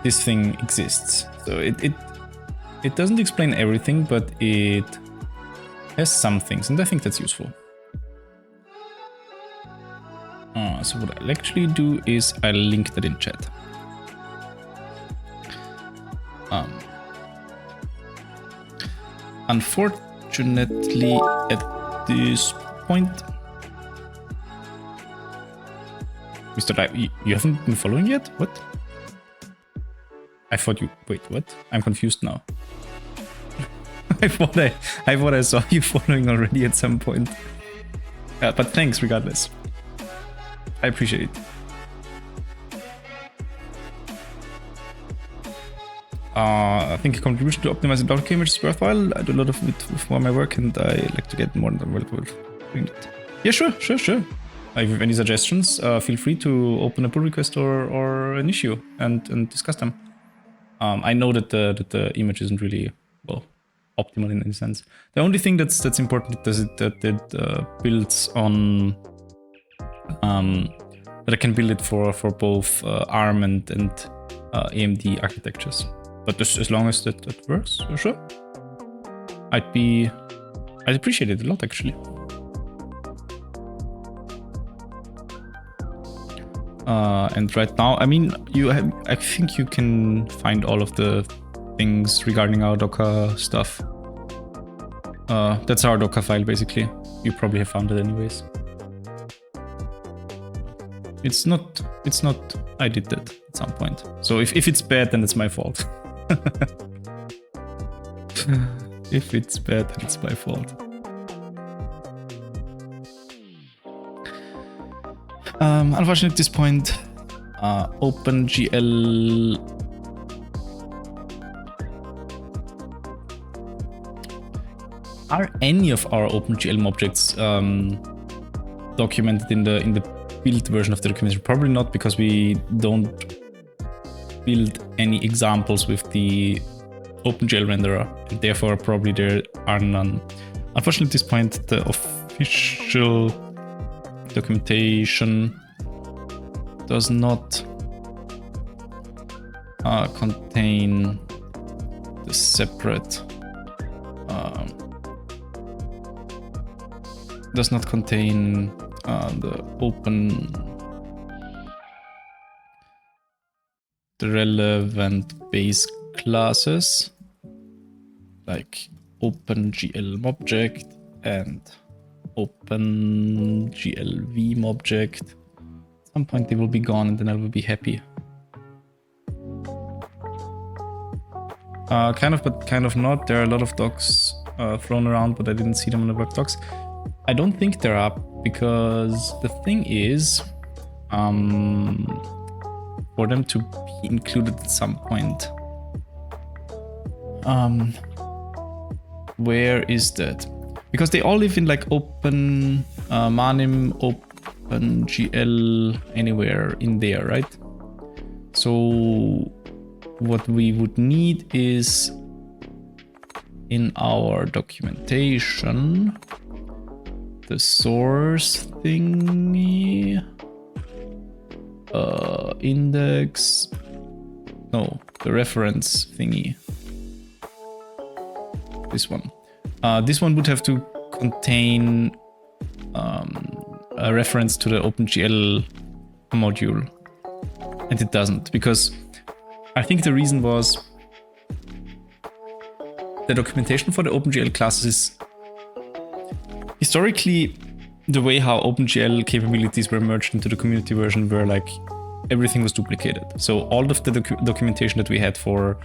This thing exists. So it doesn't explain everything, but it has some things, and I think that's useful. So what I'll actually do is I'll link that in chat. Unfortunately, at this point, Mr. You haven't been following yet? What? I thought you... Wait, what? I'm confused now. I thought I saw you following already at some point. But thanks regardless. I appreciate it. I think a contribution to optimize the Docker image is worthwhile. I do a lot of it for my work, and I like to get more than valuable doing it. Yeah, sure. If you have any suggestions, feel free to open a pull request or an issue and discuss them. I know that the image isn't really, well, optimal in any sense. The only thing that's important is that it builds on that I can build it for both ARM and AMD architectures. But as long as that works, sure. I'd appreciate it a lot, actually. And right now, I mean, I think you can find all of the things regarding our Docker stuff. That's our Docker file, basically. You probably have found it anyways. It's not, I did that at some point. So if it's bad, then it's my fault. If it's bad, then it's my fault. Unfortunately, at this point, OpenGL are any of our OpenGL objects documented in the build version of the documentation? Probably not, because we don't build any examples with the OpenGL renderer, and therefore probably there are none. Unfortunately, at this point, the official documentation does not contain the separate does not contain the relevant base classes like OpenGL object and OpenGL Vim object. At some point they will be gone, and then I will be happy. Kind of, but kind of not. There are a lot of docs thrown around, but I didn't see them on the work docs. I don't think there are, because the thing is, for them to be included at some point. Where is that? Because they all live in like Open Manim, OpenGL, anywhere in there, right? So what we would need is in our documentation, the source thingy, index, no, the reference thingy. This one. This one would have to contain a reference to the OpenGL module, and it doesn't, because I think the reason was the documentation for the OpenGL classes is historically the way how OpenGL capabilities were merged into the community version were like everything was duplicated. So all of the documentation that we had for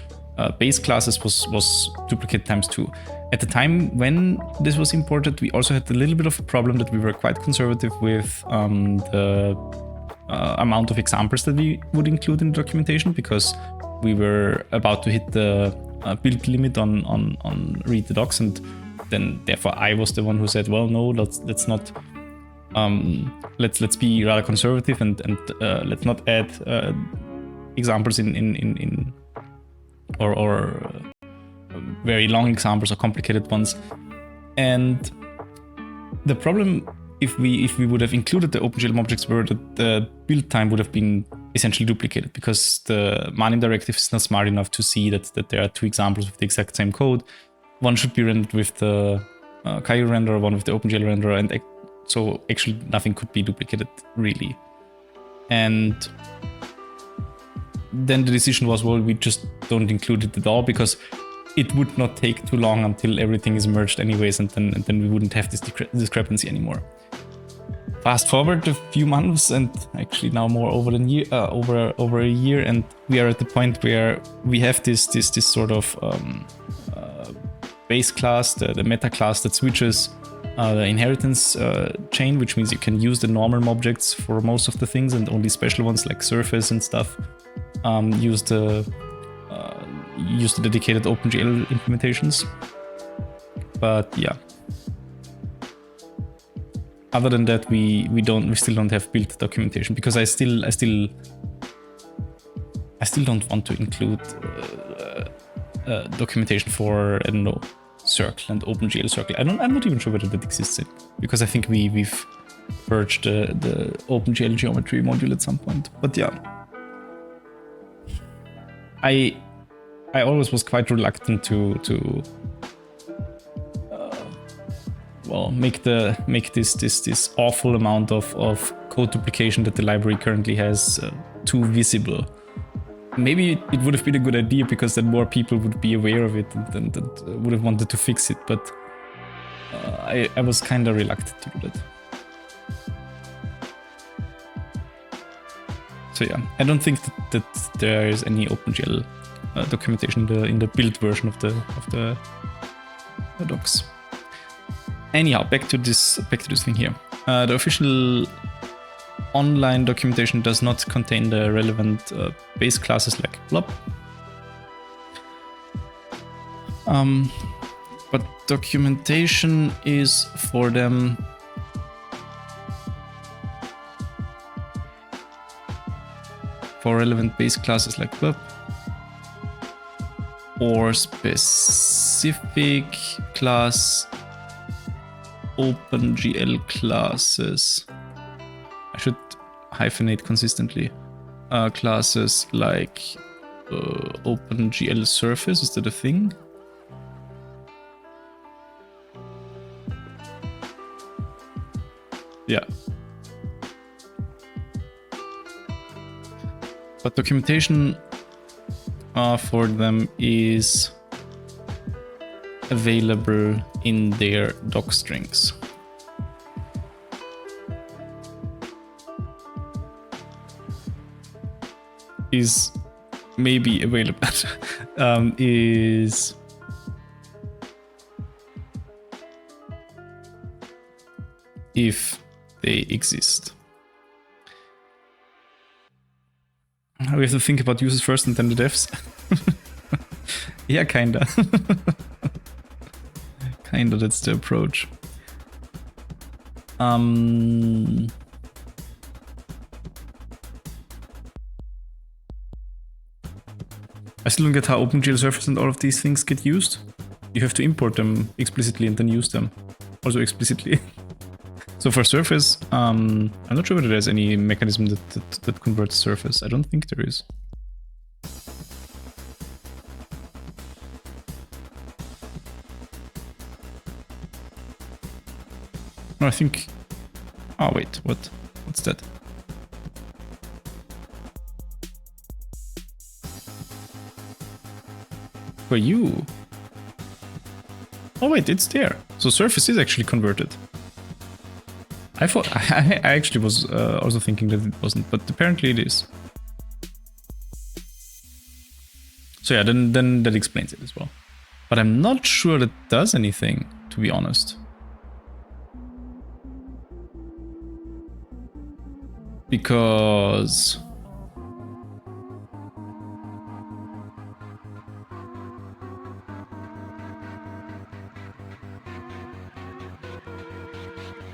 base classes was duplicate times 2. At the time when this was imported, we also had a little bit of a problem that we were quite conservative with the amount of examples that we would include in the documentation, because we were about to hit the build limit on read the docs, and then therefore I was the one who said, well, no, let's not let's be rather conservative and let's not add examples in or very long examples or complicated ones. And the problem, if we would have included the OpenGL objects, were that the build time would have been essentially duplicated, because the Manim directive is not smart enough to see that there are two examples of the exact same code. One should be rendered with the Caillou renderer, one with the OpenGL renderer, and so actually nothing could be duplicated really. And then the decision was, well, we just don't include it at all, because it would not take too long until everything is merged anyways, and then we wouldn't have this discrepancy anymore. Fast forward a few months, and actually now more over a year, and we are at the point where we have this sort of base class, the meta class that switches the inheritance chain, which means you can use the normal objects for most of the things, and only special ones like surface and stuff use the dedicated OpenGL implementations. But yeah, other than that, we still don't have built documentation, because I still don't want to include documentation for, I don't know, Circle and OpenGL Circle. I'm not even sure whether that exists yet, because I think we've purged the OpenGL geometry module at some point. But yeah, I always was quite reluctant to well, make this awful amount of code duplication that the library currently has too visible. Maybe it would have been a good idea, because then more people would be aware of it and would have wanted to fix it, but I was kind of reluctant to do that. So yeah, I don't think that there is any OpenGL documentation in the build version of the docs. Anyhow, back to this thing here. The official online documentation does not contain the relevant base classes like blob. But documentation is for them for relevant base classes like blob, or specific class OpenGL classes. I should hyphenate consistently. Classes like OpenGL surface, is that a thing? Yeah. But documentation for them is available in their doc strings. Is maybe available. Is if they exist. We have to think about users first and then the devs. Yeah, kinda. Kinda, that's the approach. I still don't get how OpenGL surface and all of these things get used. You have to import them explicitly and then use them. Also explicitly. So for surface, I'm not sure whether there's any mechanism that converts surface. I don't think there is. No, I think... Oh wait, what? What's that? For you? Oh wait, it's there. So surface is actually converted. I thought... I actually was also thinking that it wasn't, but apparently it is. So yeah, then that explains it as well. But I'm not sure that does anything, to be honest. Because...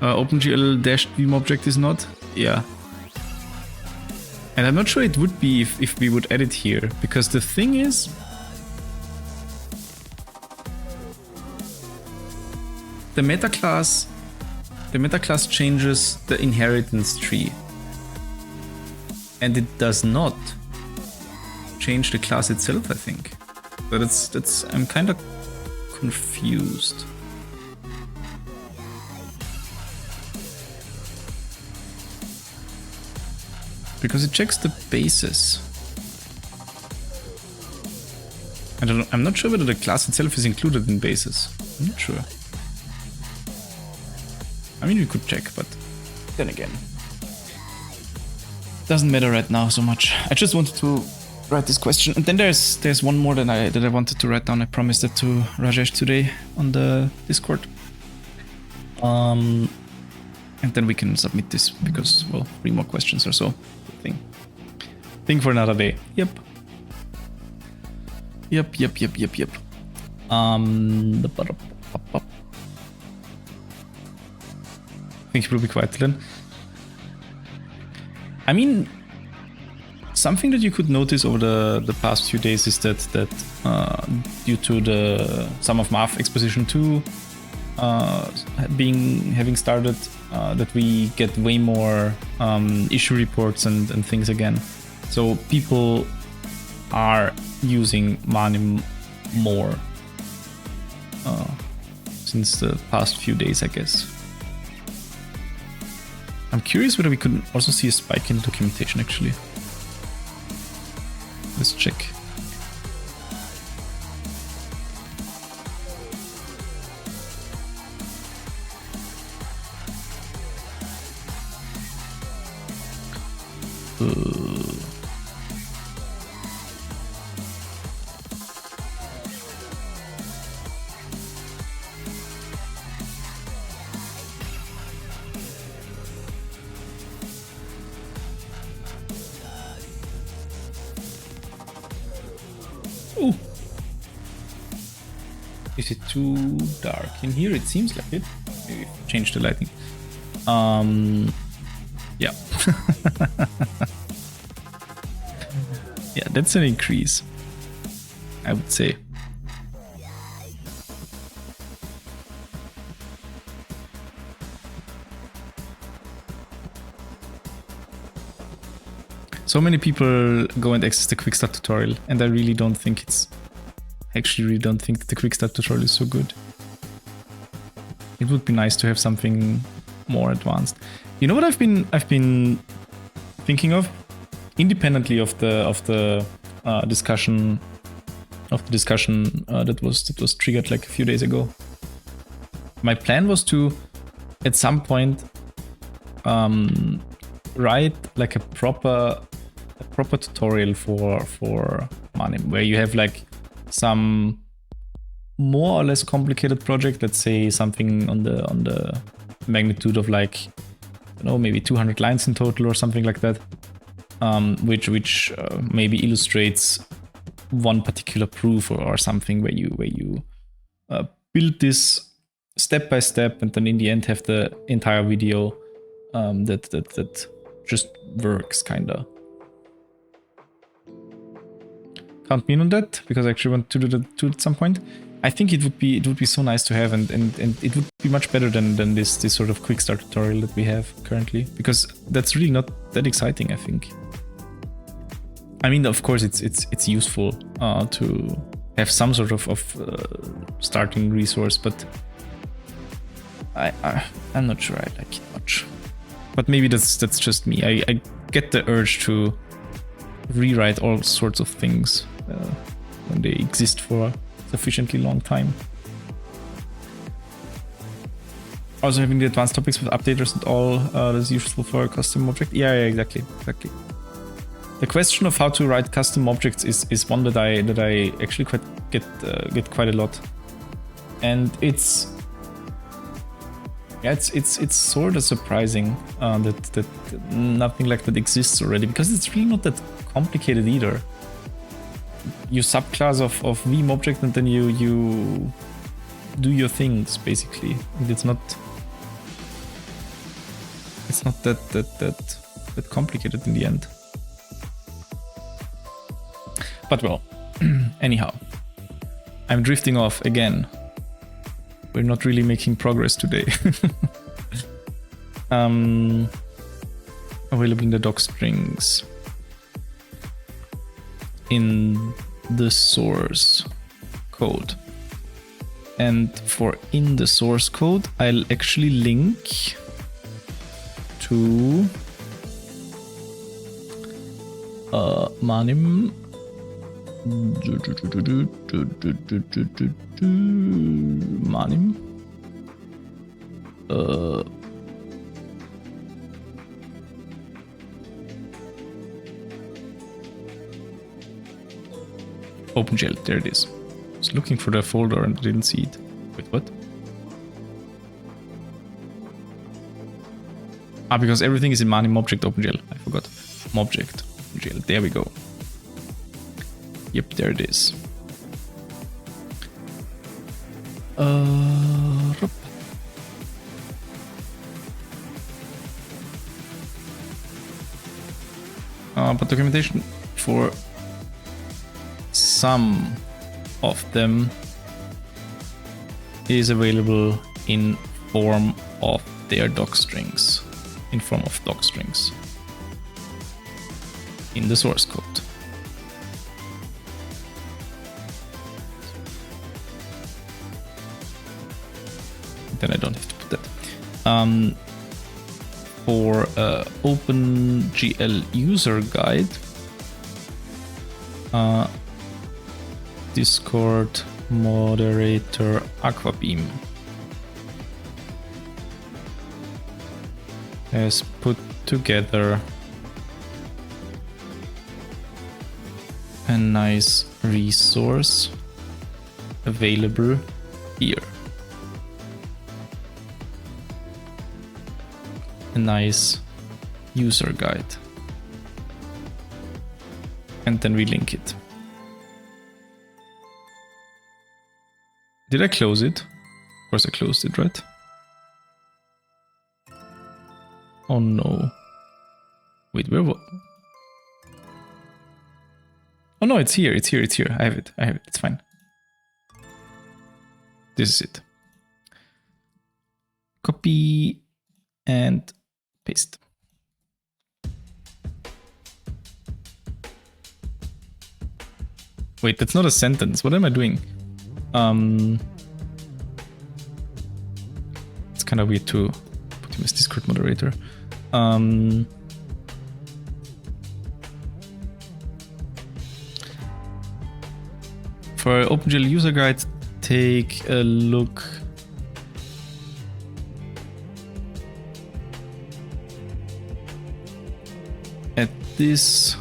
OpenGL-Beam object is not? Yeah. And I'm not sure it would be if we would edit here, because the thing is... The meta class changes the inheritance tree. And it does not change the class itself, I think. But that's I'm kind of confused. Because it checks the bases. I don't know, I'm not sure whether the class itself is included in bases. I'm not sure. I mean, we could check, but then again. Doesn't matter right now so much. I just wanted to write this question. And then there's one more that I wanted to write down. I promised that to Rajesh today on the Discord. And then we can submit this because, well, 3 more questions or so. Thing for another day. Yep. I think it will be quiet then. I mean, something that you could notice over the past few days is that due to the Sum of Math Exposition 2 having started, that we get way more issue reports and things again. So people are using Manim more since the past few days, I guess. I'm curious whether we could also see a spike in documentation, actually. Let's check. Oh. Is it too dark in here? It seems like it. Maybe change the lighting. Yeah. Yeah, that's an increase, I would say. So many people go and access the quick start tutorial, and I really don't think it's... Actually really don't think the quick start tutorial is so good. It would be nice to have something more advanced. You know what I've been thinking of? Independently of the discussion that was triggered like a few days ago. My plan was to, at some point, write like a proper tutorial for Manim, where you have like some more or less complicated project, let's say something on the magnitude of like, I don't know, maybe 200 lines in total or something like that, which maybe illustrates one particular proof or something where you build this step by step, and then in the end have the entire video that just works kinda. count me in on that because I actually want to do that too at some point. I think it would be so nice to have, and it would be much better than this sort of quick start tutorial that we have currently, because that's really not that exciting, I think. I mean, of course, it's useful to have some sort of starting resource, but I'm not sure I like it much. But maybe that's just me. I get the urge to rewrite all sorts of things when they exist for a sufficiently long time. Also having the advanced topics with updaters and all that's useful for a custom object. Yeah, exactly. The question of how to write custom objects is one that I actually get quite a lot, and it's sort of surprising that nothing like that exists already, because it's really not that complicated either. You subclass of Veeam object and then you do your things basically, and it's not that complicated in the end. But well, anyhow, I'm drifting off again. We're not really making progress today. Available in the doc strings. In the source code. And for in the source code, I'll actually link to Manim. Manim. OpenGL, there it is. I was looking for the folder and didn't see it. Wait, what? Because everything is in Manim object OpenGL. I forgot. Object OpenGL. There we go. Yep, there it is. But documentation for some of them is available in form of their doc strings, in the source code. Then I don't have to put that. For OpenGL user guide, Discord moderator Aquabeam has put together a nice resource available here. A nice user guide. And then we link it. Did I close it? Of course I closed it, right? Oh no. Wait, where was... Oh no, it's here. I have it. It's fine. This is it. Copy and paste. Wait, that's not a sentence. What am I doing? It's kind of weird to put him as Discord moderator. For OpenGL user guide, take a look at this.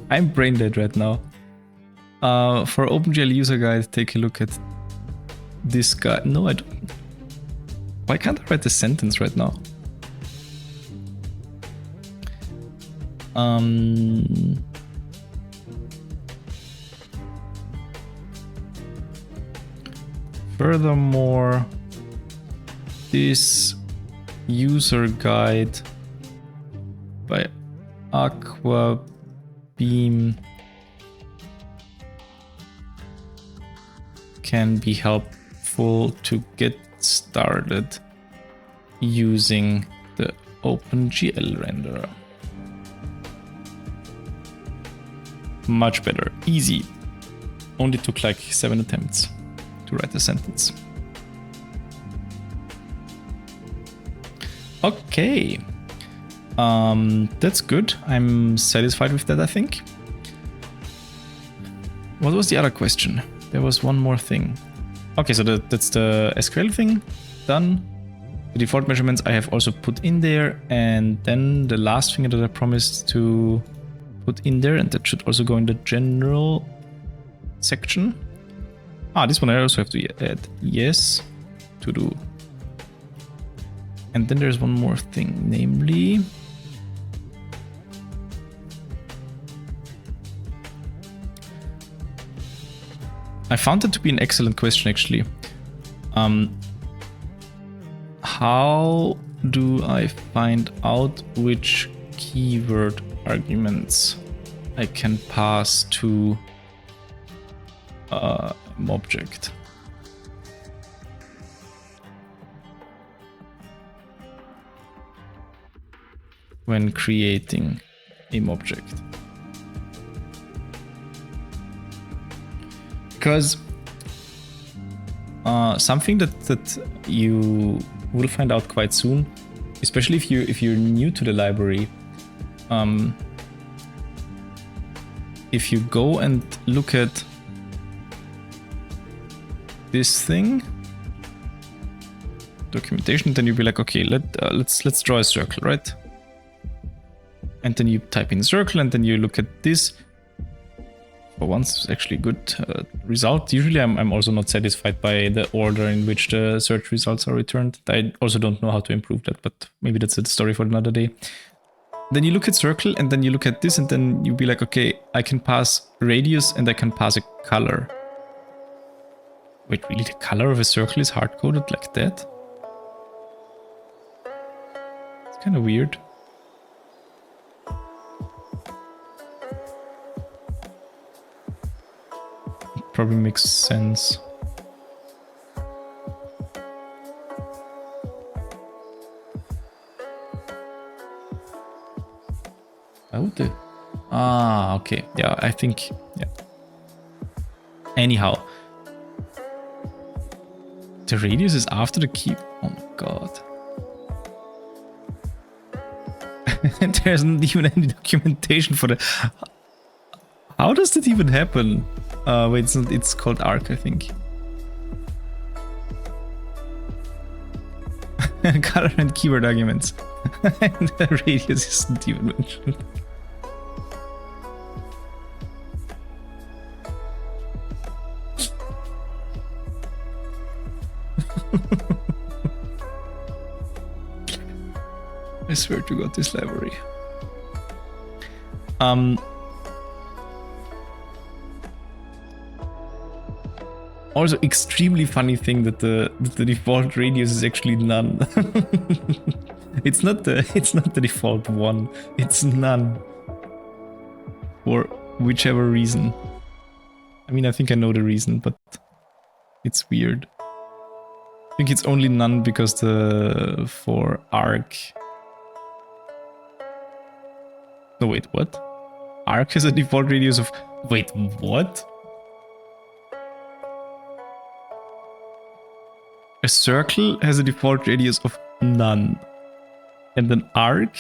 I'm brain dead right now. For OpenGL user guide, take a look at this guy. No, I don't. Why can't I write the sentence right now? Furthermore, this user guide by Aqua Beam can be helpful to get started using the OpenGL renderer. Much better. Easy. Only took like 7 attempts to write a sentence. Okay. That's good. I'm satisfied with that, I think. What was the other question? There was one more thing. Okay, so that's the SQL thing done. The default measurements I have also put in there. And then the last thing that I promised to put in there, and that should also go in the general section. This one I also have to add yes to do. And then there's one more thing, namely I found it to be an excellent question actually. How do I find out which keyword arguments I can pass to an object? When creating an object. Because something that you will find out quite soon, especially if you're new to the library, if you go and look at this thing, documentation, then you'll be like, okay, let's draw a circle, right? And then you type in circle, and then you look at this. For once, it's actually a good result. Usually I'm also not satisfied by the order in which the search results are returned. I also don't know how to improve that, but maybe that's a story for another day. Then you look at circle, and then you look at this, and then you'll be like, okay, I can pass radius and I can pass a color. Wait, really? The color of a circle is hard-coded like that? It's kind of weird. Probably makes sense. Okay. Yeah, I think, yeah. Anyhow. The radius is after the key. Oh my god. There's not even any documentation for the... How does that even happen? Wait, it's called arc, I think. Color and keyword arguments. And the radius isn't even mentioned. I swear to God, this library. Also, extremely funny thing that the default radius is actually none. It's not the default one. It's none. For whichever reason. I mean, I think I know the reason, but it's weird. I think it's only none because for arc. No, wait, what? Arc has a default radius of... Wait, what? A circle has a default radius of none. And an arc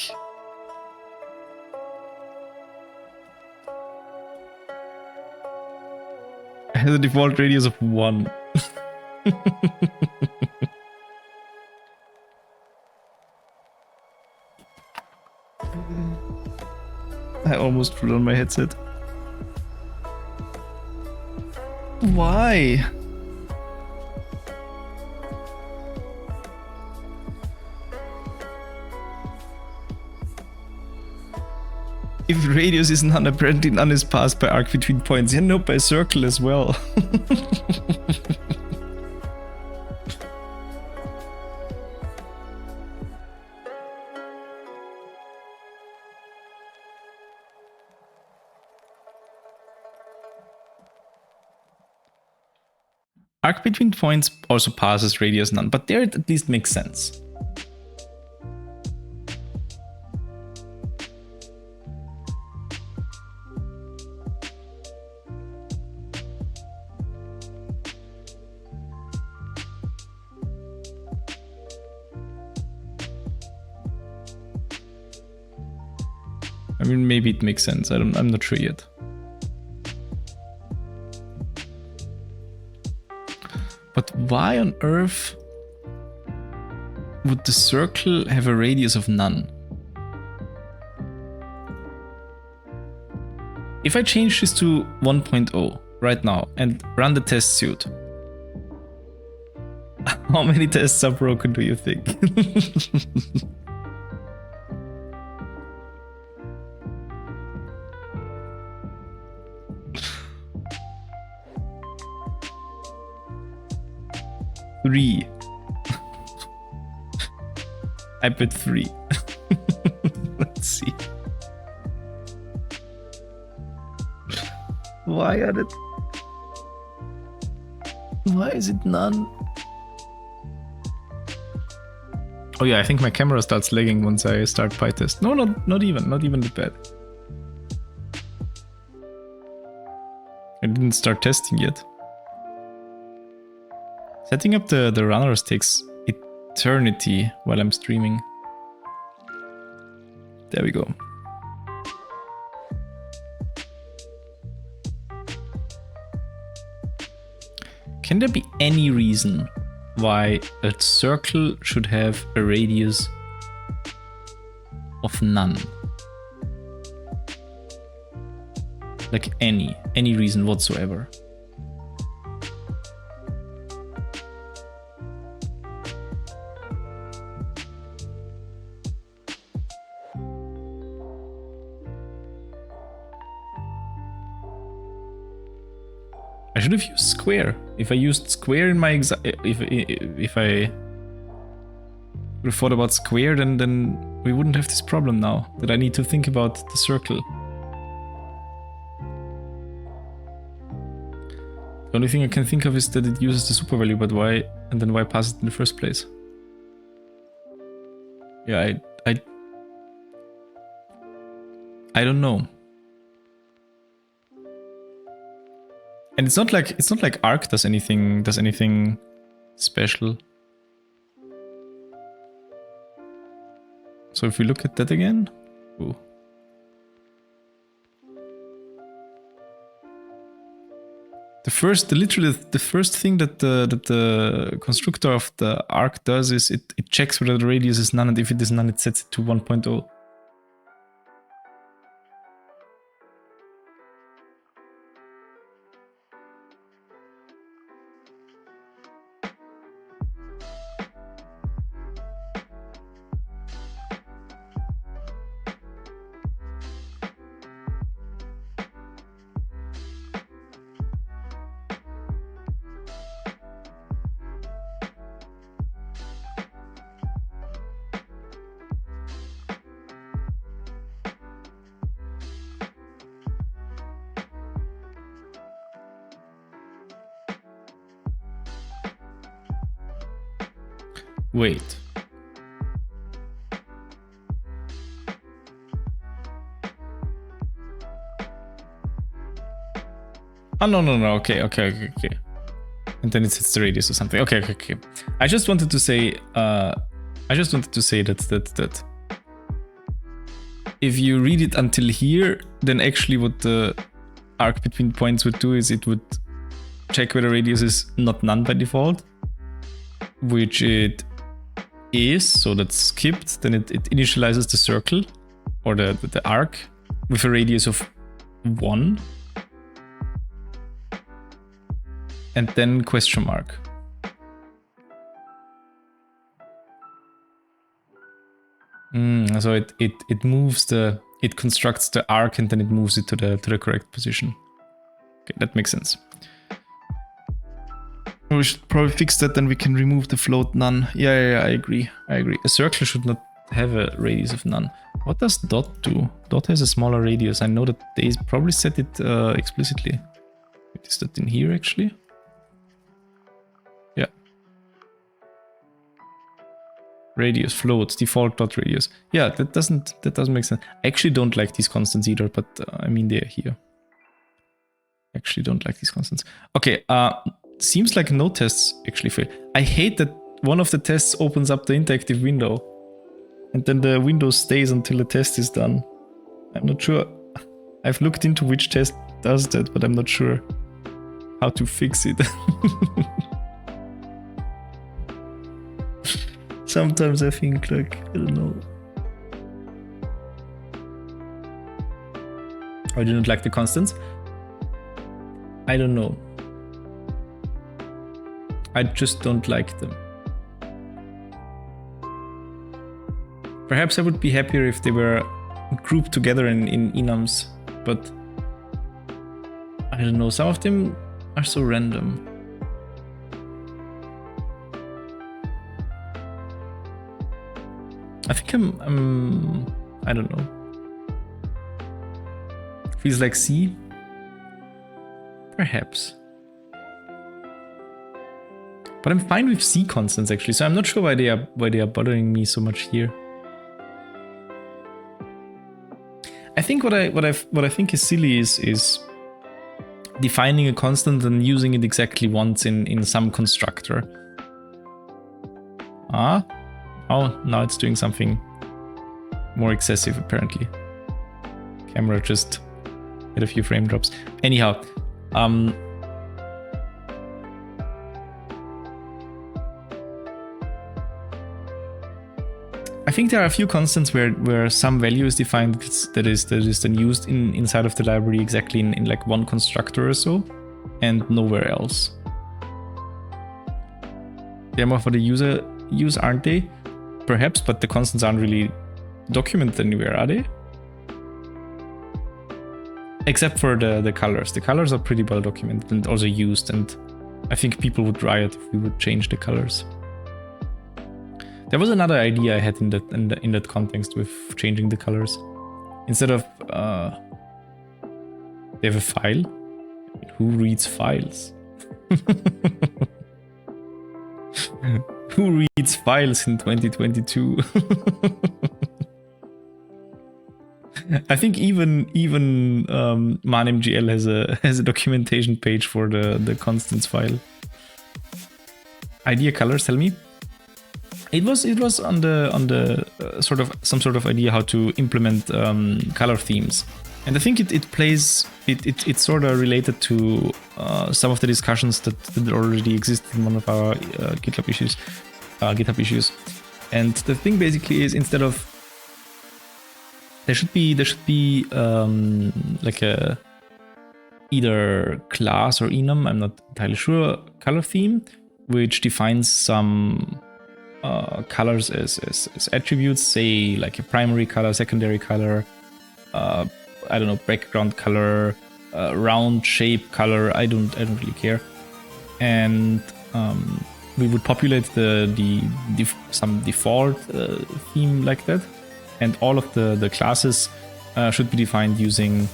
has a default radius of 1. I almost threw on my headset. Why? If radius is none, apparently none is passed by arc between points. Yeah, no, by circle as well. Arc between points also passes radius none, but there it at least makes sense. I mean, maybe it makes sense. I'm not sure yet. But why on earth would the circle have a radius of none? If I change this to 1.0 right now and run the test suite, how many tests are broken, do you think? Three. I bet 3. Let's see. Why are it? Why is it none? Oh yeah, I think my camera starts lagging once I start PyTest. No, not even that bad. I didn't start testing yet. Setting up the runners takes eternity while I'm streaming. There we go. Can there be any reason why a circle should have a radius of none? Like any reason whatsoever. I should have used square. If I used square in my if I would have thought about square, then we wouldn't have this problem now that I need to think about the circle. The only thing I can think of is that it uses the super value, but why? And then why pass it in the first place? Yeah, I don't know. And it's not like Arc does anything special. So if we look at that again, ooh. Literally the first thing that the constructor of the Arc does is it checks whether the radius is none, and if it is none, it sets it to 1.0. Wait. Oh, no. Okay. And then it sets the radius or something. Okay. I just wanted to say that if you read it until here, then actually what the arc between points would do is it would check whether radius is not none by default, which it is, so that's skipped. Then it initializes the circle or the arc with a radius of 1. And then question mark. So it moves it constructs the arc and then it moves it to the correct position. Okay, that makes sense. We should probably fix that, then we can remove the float none. Yeah, I agree. A circle should not have a radius of none. What does dot do? Dot has a smaller radius. I know that they probably set it explicitly. Is that in here actually? Radius, float, default dot radius. Yeah, that doesn't make sense. I actually don't like these constants either, but I mean they're here. Actually don't like these constants. Okay, seems like no tests actually fail. I hate that one of the tests opens up the interactive window and then the window stays until the test is done. I'm not sure. I've looked into which test does that, but I'm not sure how to fix it. Sometimes I think like, I don't know. I didn't like the constants. I don't know. I just don't like them. Perhaps I would be happier if they were grouped together in enums, but I don't know, some of them are so random. I think I don't know. Feels like C? Perhaps. But I'm fine with C constants actually, so I'm not sure why they are bothering me so much here. I think what I think is silly is defining a constant and using it exactly once in some constructor. Oh, now it's doing something more excessive apparently. Camera just had a few frame drops. Anyhow, I think there are a few constants where some value is defined that is then used inside of the library exactly in like one constructor or so, and nowhere else. They're more for the user use, aren't they? Perhaps, but the constants aren't really documented anywhere, are they? Except for the colors. The colors are pretty well documented and also used, and I think people would riot if we would change the colors. There was another idea I had in that context with changing the colors. Instead of they have a file. Who reads files? Who reads files in 2022? I think even ManimGL has a documentation page for the constants file. Idea colors, tell me. It was on the sort of some sort of idea how to implement color themes, and I think it's sort of related to some of the discussions that already exist in one of our GitHub issues. And the thing basically is, instead of there should be like a either class or enum, I'm not entirely sure, color theme, which defines some colors as attributes, say like a primary color, secondary color, I don't know, background color, round shape color. I don't really care, and we would populate some default theme like that, and all of the classes should be defined using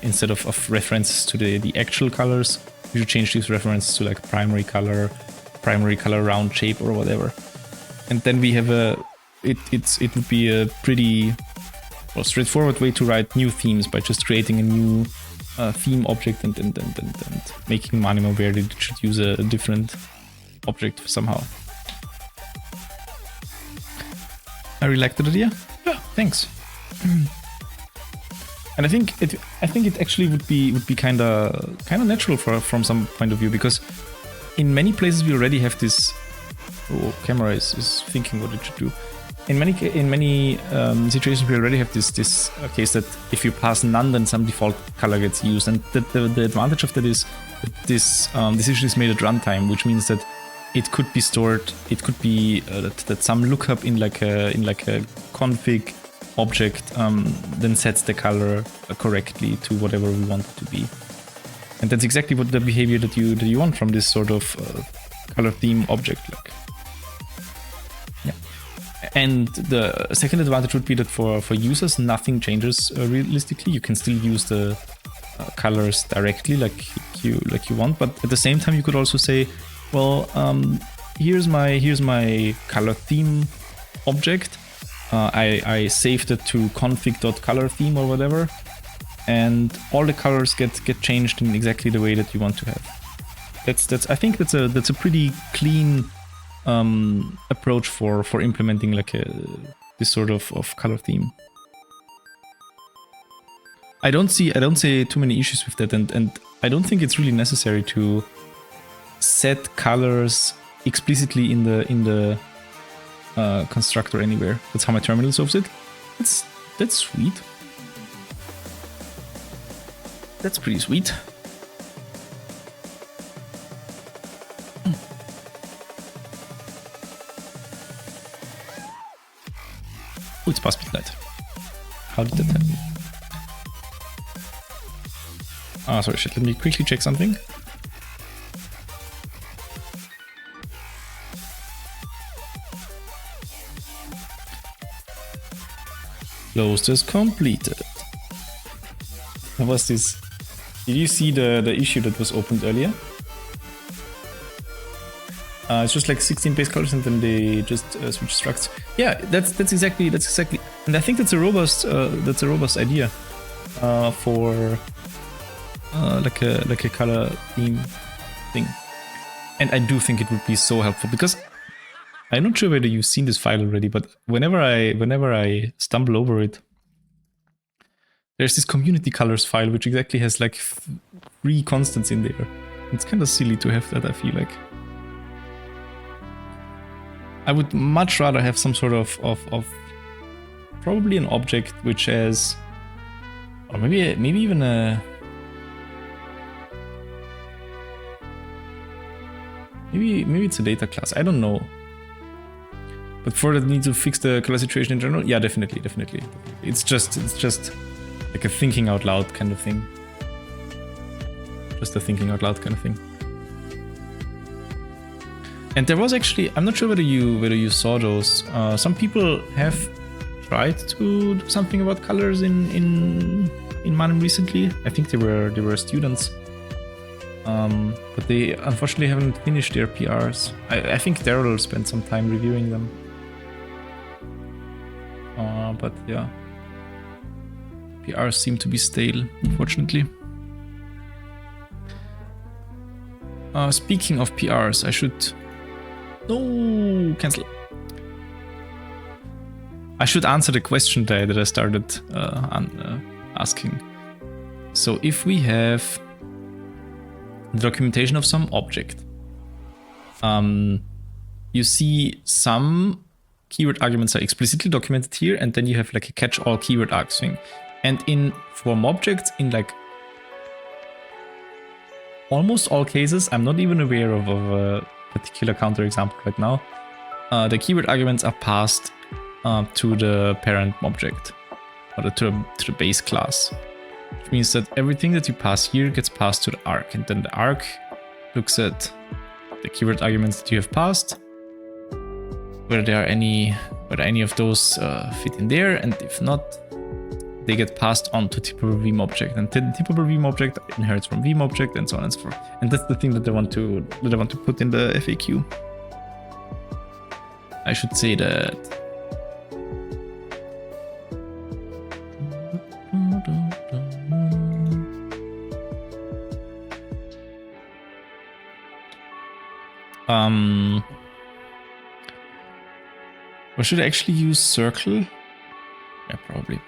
instead of references to the actual colors, we should change these references to like primary color round shape or whatever, and then we have it would be a pretty straightforward way to write new themes by just creating a new theme object and making Manim aware that it should use a different object somehow. I really like that idea. Yeah, thanks. And I think it actually would be kind of natural from some point of view, because in many places we already have this. Oh, camera is thinking what it should do. In many situations we already have this case that if you pass none, then some default color gets used, and the advantage of that is that this decision is made at runtime, which means that it could be stored. It could be that some lookup in like a config object then sets the color correctly to whatever we want it to be. And that's exactly what the behavior that you want from this sort of color theme object. Like, yeah. And the second advantage would be that for users, nothing changes realistically. You can still use the colors directly like you want, but at the same time you could also say, well, here's my color theme object. I saved it to config.colortheme or whatever, and all the colors get changed in exactly the way that you want to have. I think that's a pretty clean approach for implementing like this sort of color theme. I don't see too many issues with that, and I don't think it's really necessary to set colors explicitly in the constructor anywhere. That's how my terminal solves it. That's sweet. That's pretty sweet. Oh, it's past midnight. How did that happen? Ah, sorry, shit. Let me quickly check something. Closed as completed. What was this? Did you see the issue that was opened earlier? It's just like 16 base colors and then they just switch structs. Yeah, that's exactly. And I think that's a robust idea for like a color theme thing. And I do think it would be so helpful because I'm not sure whether you've seen this file already, but whenever I stumble over it, there's this community colors file which exactly has like 3 constants in there. It's kind of silly to have that, I feel like. I would much rather have some sort of probably an object which has, or maybe even a, maybe it's a data class. I don't know. But for that need to fix the color situation in general, yeah, definitely. It's just like a thinking out loud kind of thing. Just a thinking out loud kind of thing. And there was actually, I'm not sure whether you saw those. Some people have tried to do something about colors in Manim recently. I think they were students, but they unfortunately haven't finished their PRs. I think Daryl spent some time reviewing them. But yeah, PRs seem to be stale, unfortunately. Speaking of PRs, I should. No, cancel. I should answer the question that I started asking. So if we have the documentation of some object, you see some keyword arguments are explicitly documented here, and then you have like a catch-all keyword args thing. And in form objects, in like almost all cases, I'm not even aware of a particular counterexample right now, the keyword arguments are passed to the parent object, or to the base class, which means that everything that you pass here gets passed to the arg, and then the arg looks at the keyword arguments that you have passed, whether any of those fit in there, and if not, they get passed on to typable Vim object, and then the typable Vim object inherits from Vim object, and so on and so forth. And that's the thing that I want to put in the FAQ. I should say that. Or should I actually use circle? Yeah, probably.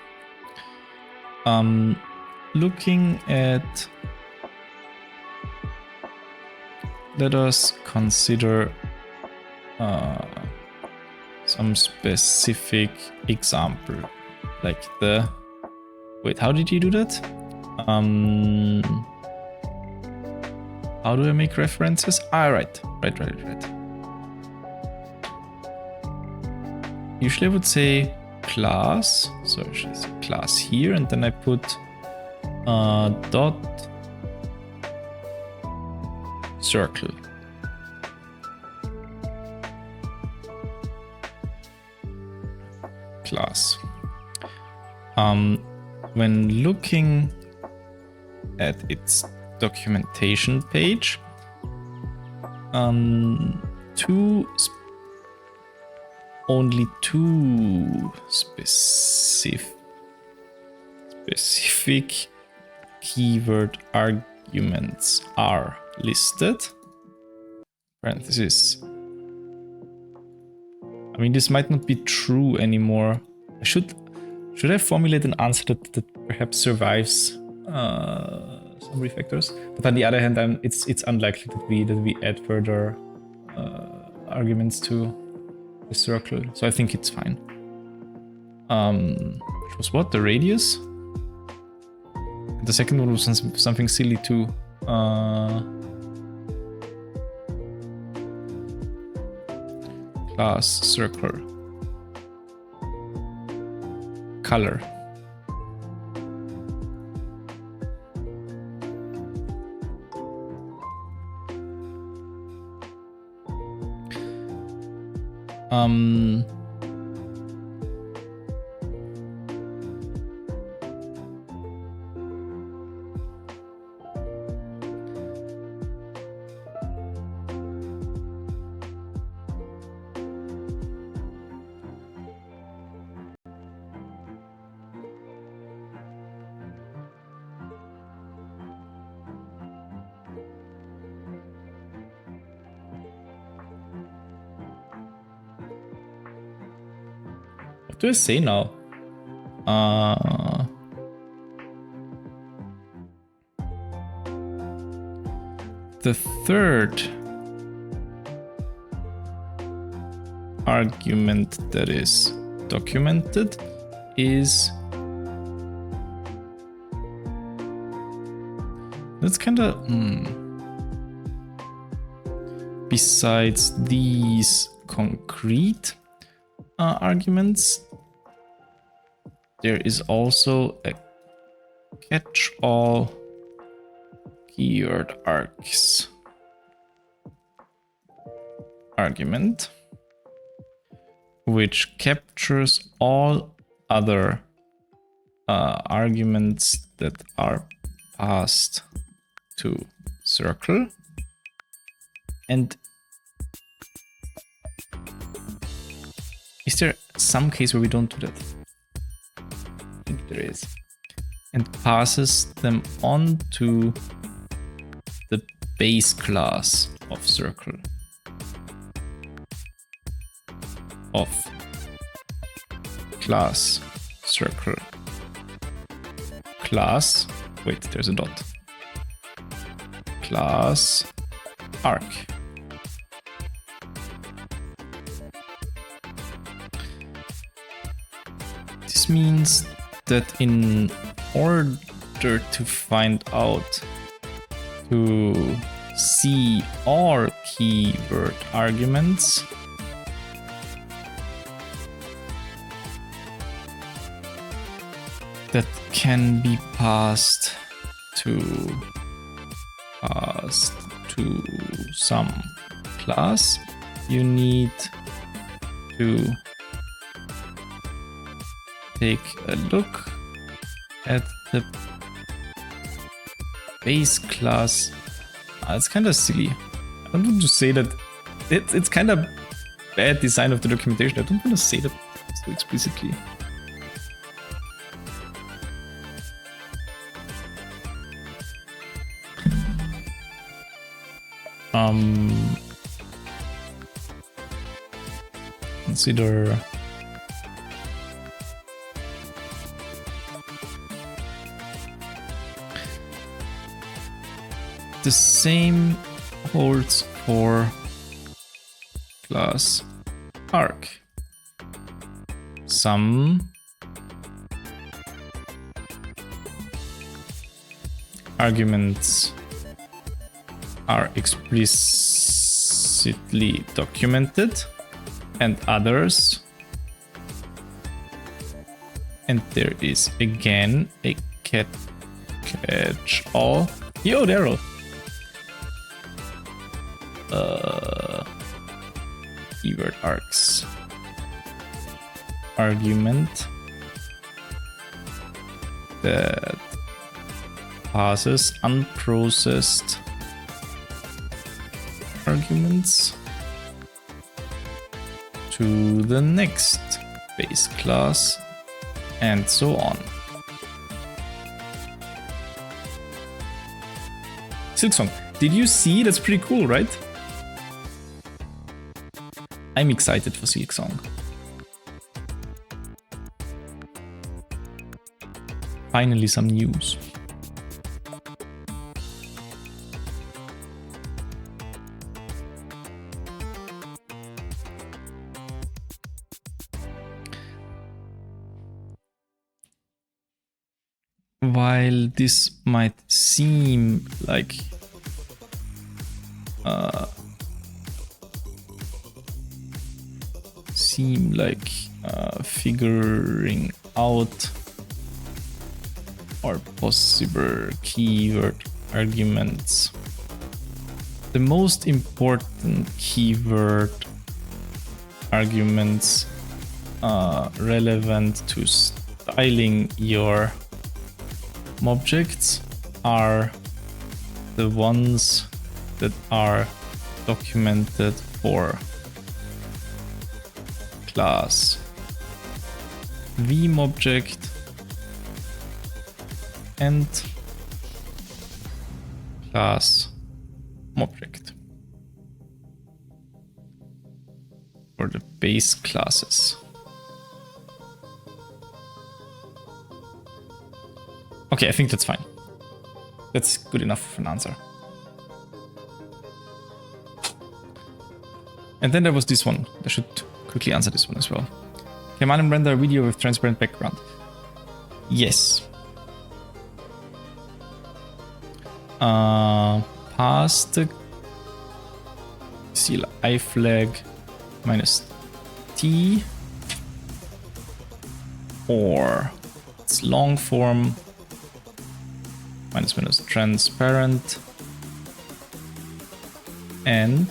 Looking at, let us consider some specific example, like the, wait, how did you do that? How do I make references? Right. Usually I would say class, so I should say class here, and then I put dot circle. Class. When looking at its documentation page, only two specific keyword arguments are listed. Parenthesis. I mean, this might not be true anymore. Should I formulate an answer that perhaps survives some refactors? But on the other hand, it's unlikely that we add further arguments to the circle, so I think it's fine. Which was what? The radius? And the second one was something silly too. Class circle. Color. What do I say now? The third argument that is documented is... That's kind of... Besides these concrete arguments, there is also a catch-all keyword args argument, which captures all other arguments that are passed to circle. And is there some case where we don't do that? I think there is. And passes them on to the base class of circle. Of class circle. Class, wait, there's a dot. Class arc. This means that in order to find out, to see all keyword arguments, that can be passed to some class, you need to take a look at the base class. It's kind of silly. I don't want to say that. It's kind of bad design of the documentation. I don't want to say that so explicitly. Consider the same holds for class arc. Some arguments are explicitly documented and others, and there is again a catch-all. Yo, Daryl. Keyword args argument that passes unprocessed arguments to the next base class, and so on. Silksong, did you see? That's pretty cool, right? I'm excited for Silksong. Finally some news. While this might seem like figuring out or possible keyword arguments, the most important keyword arguments relevant to styling your objects are the ones that are documented for class vMobject and class Mobject for the base classes. Okay, I think that's fine. That's good enough of an answer. And then there was this one. I should quickly answer this one as well. Can Manim render a video with transparent background? Yes. Pass the CLI flag minus T, or it's long form minus transparent, and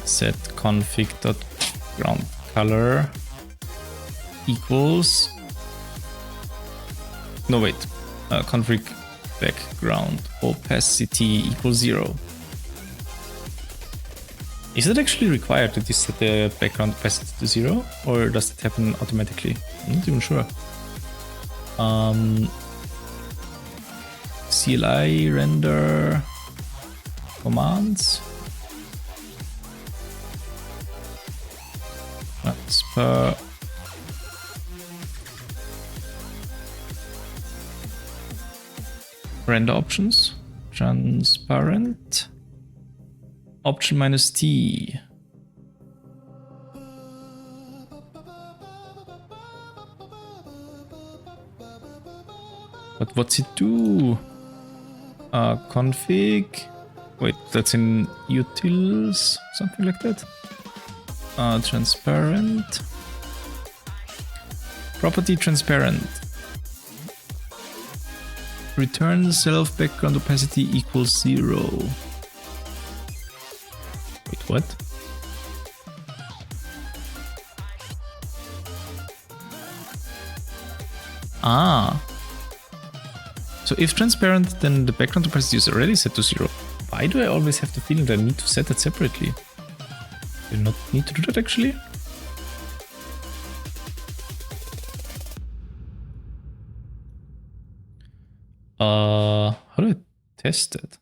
set config.ground color equals config background opacity equals 0. Is it actually required to set the background opacity to 0, or does it happen automatically? I'm not even sure. CLI render commands. Transfer. Render options. Transparent. Option minus T. But what's it do? Config. Wait, that's in utils, something like that. Transparent. Property transparent. Return self background opacity equals 0. Wait, what? So if transparent, then the background opacity is already set to 0. Why do I always have the feeling that I need to set it separately? Do I not need to do that actually? How do I test it?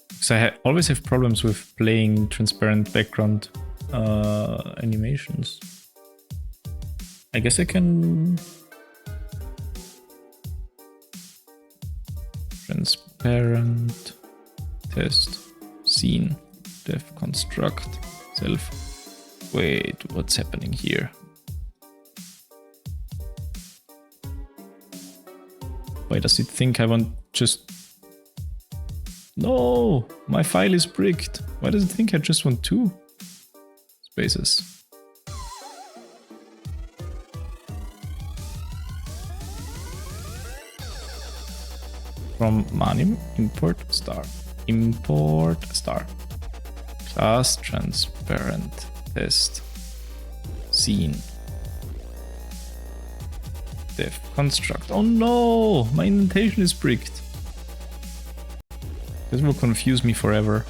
Because I always have problems with playing transparent background animations. I guess I can... Transparent test scene def construct self. Wait, what's happening here? Why does it think I want just... No, my file is bricked. Why does it think I just want 2 spaces? From Manim, import star class transparent test scene def construct. Oh no, my indentation is bricked. This will confuse me forever.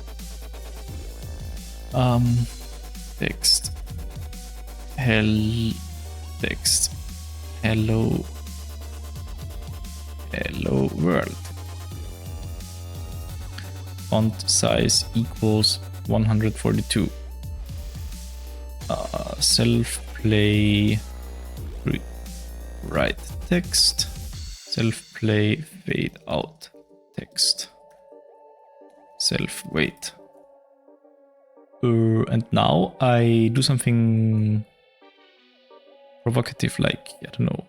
Text. Text. Hello world. Font size equals 142. Self play right text. Self play fade out text. Self wait. And now I do something provocative, like, I don't know,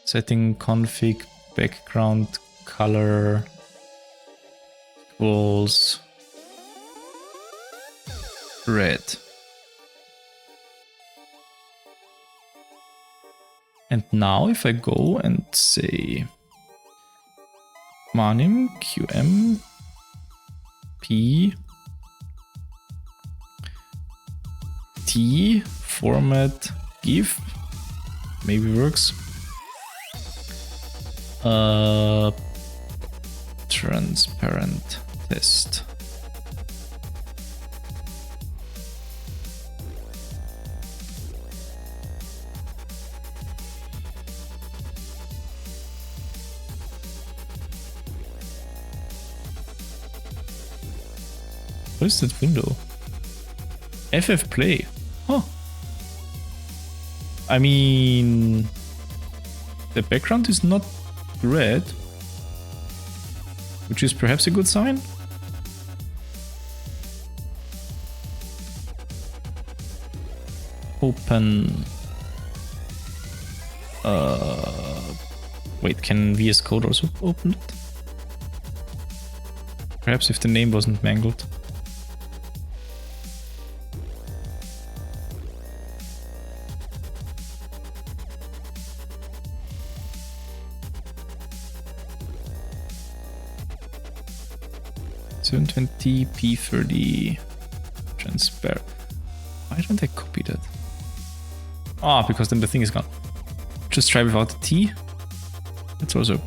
setting config background color equals red. And now if I go and say Manim QM P T format GIF, maybe works. Transparent test. What is that window? FF play. Huh. I mean, the background is not red, which is perhaps a good sign. Open. Wait, can VS Code also open it? Perhaps if the name wasn't mangled. P30 transparent. Why don't I copy that? Ah, because then the thing is gone. Just try without the T. That's also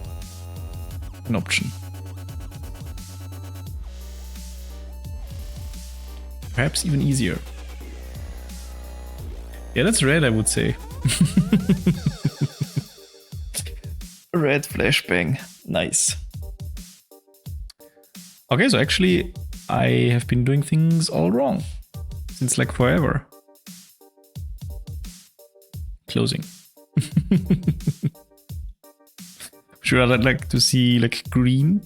an option. Perhaps even easier. Yeah, that's red, I would say. Red flashbang. Nice. Okay, so actually I have been doing things all wrong since like forever. Closing. Sure, I'd like to see like green.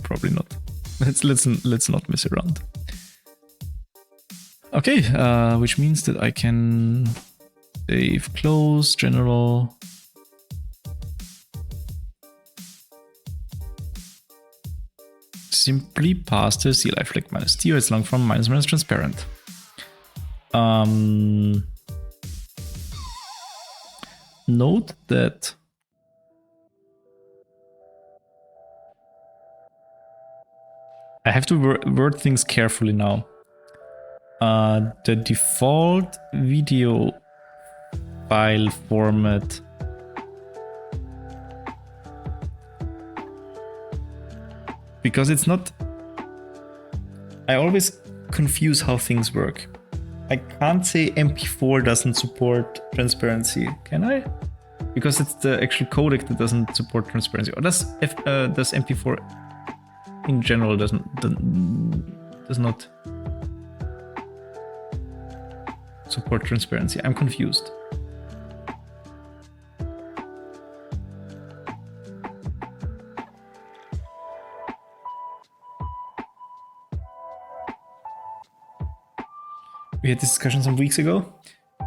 Probably not. Let's not mess around. Okay, which means that I can save, close, general. Simply pass the CLI flag minus T, or it's long from minus transparent. Note that I have to word things carefully now. The default video file format because it's not. I always confuse how things work. I can't say MP4 doesn't support transparency, can I? Because it's the actual codec that doesn't support transparency. Or does MP4 in general does not support transparency? I'm confused. We had this discussion some weeks ago.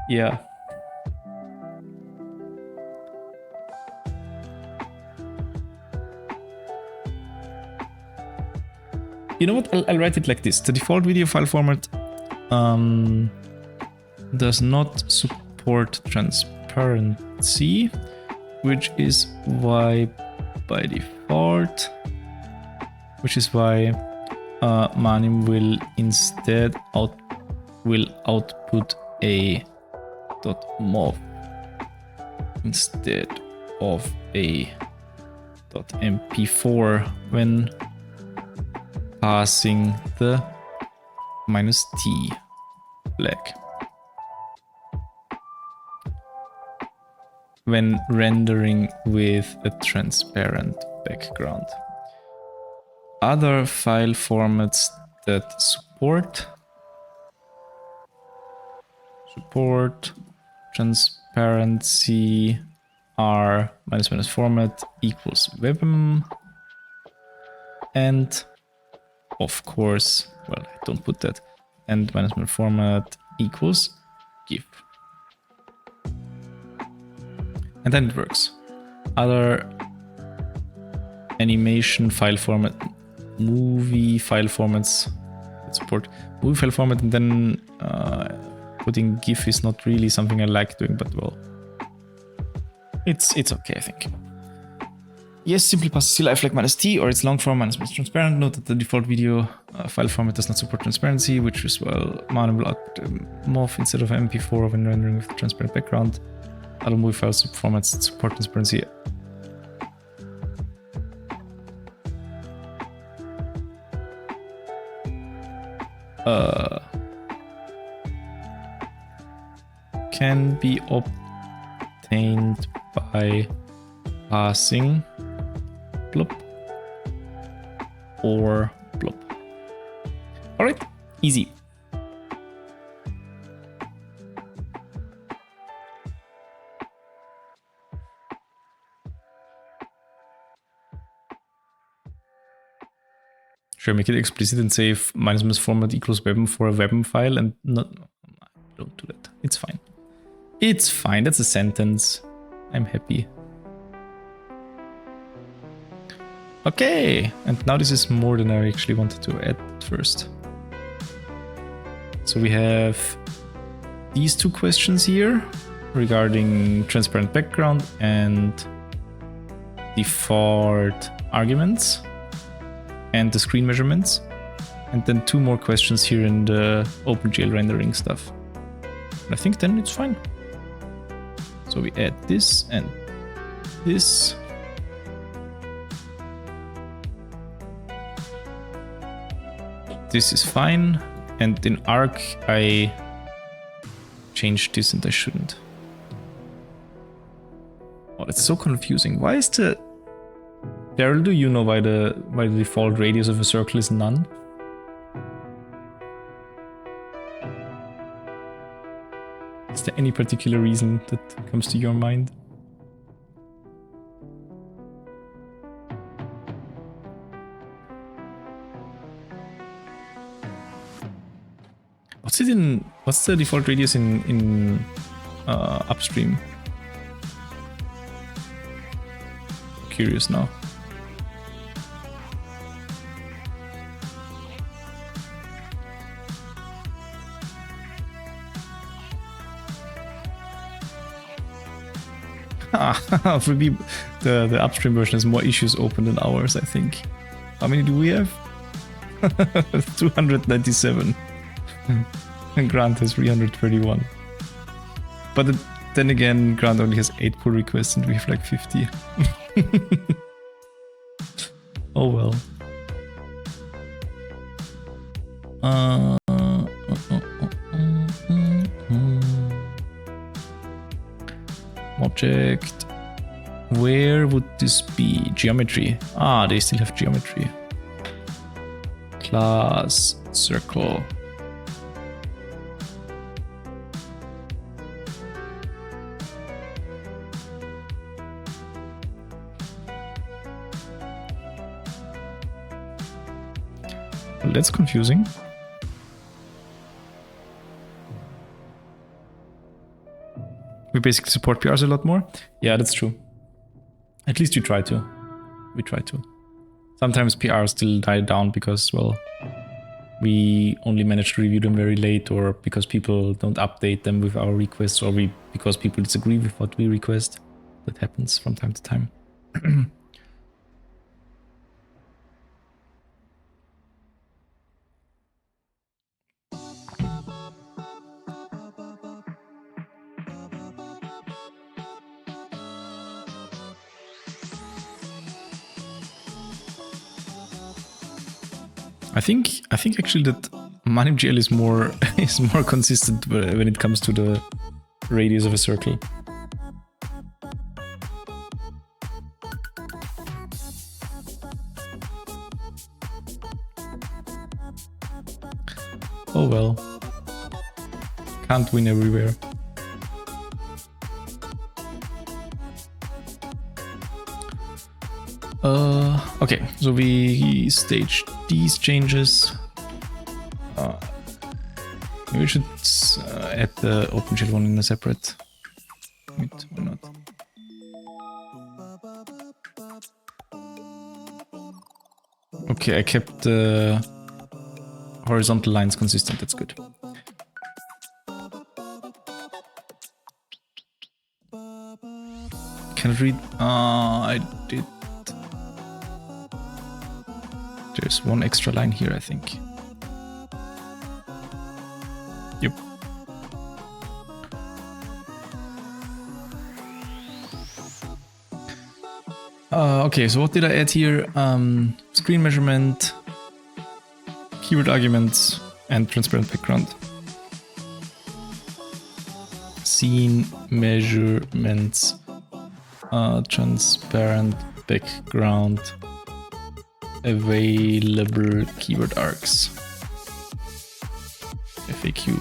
Yeah. You know what? I'll write it like this. The default video file format does not support transparency, which is why by default, Manim will instead output a .mov, instead of a .mp4 when passing the -t flag. When rendering with a transparent background. Other file formats that support transparency are -- format equals webm, and of course, well, I don't put that, and -- format equals GIF. And then it works. Other animation file format, movie file formats that support movie file format, and then putting GIF is not really something I like doing, but well, it's okay, I think. Yes, simply passes CLI flag -t, or its long form -transparent. Note that the default video file format does not support transparency, which is, well, Manim will output a MOV instead of MP4 when rendering with a transparent background. Other movie file formats that support transparency can be obtained by passing blop or blop. All right, easy. Should I make it explicit and say if -- format equals webm for a webm file and not? Don't do that. It's fine. It's fine. That's a sentence. I'm happy. Okay, and now this is more than I actually wanted to add first. So we have these two questions here regarding transparent background and default arguments and the screen measurements, and then two more questions here in the OpenGL rendering stuff. And I think then it's fine. So we add this and this. This is fine, and in Arc I changed this and I shouldn't. Oh, that's so confusing. Why is the... Daryl, do you know why the default radius of a circle is none? Is there any particular reason that comes to your mind? What's the default radius in upstream? Curious now. For me, the upstream version has more issues open than ours, I think. How many do we have? 297. And Grant has 331. But then again, Grant only has 8 pull requests and we have like 50. Oh well. Object. Where would this be? Geometry. Ah, they still have geometry. Class circle. Well, that's confusing. We basically support PRs a lot more. Yeah, that's true. At least we try to. We try to. Sometimes PRs still die down because, well, we only manage to review them very late, or because people don't update them with our requests, or because people disagree with what we request. That happens from time to time. I think actually that Manim GL is more is more consistent when it comes to the radius of a circle. Oh well. Can't win everywhere. Okay, so we stage these changes. Maybe we should add the OpenGL one in a separate. Wait, or not? Okay, I kept the horizontal lines consistent. That's good. Can I read? I did. There's one extra line here, I think. Yep. Okay, so what did I add here? Screen measurement, keyword arguments, and transparent background. Scene measurements, transparent background, available keyword args. FAQ.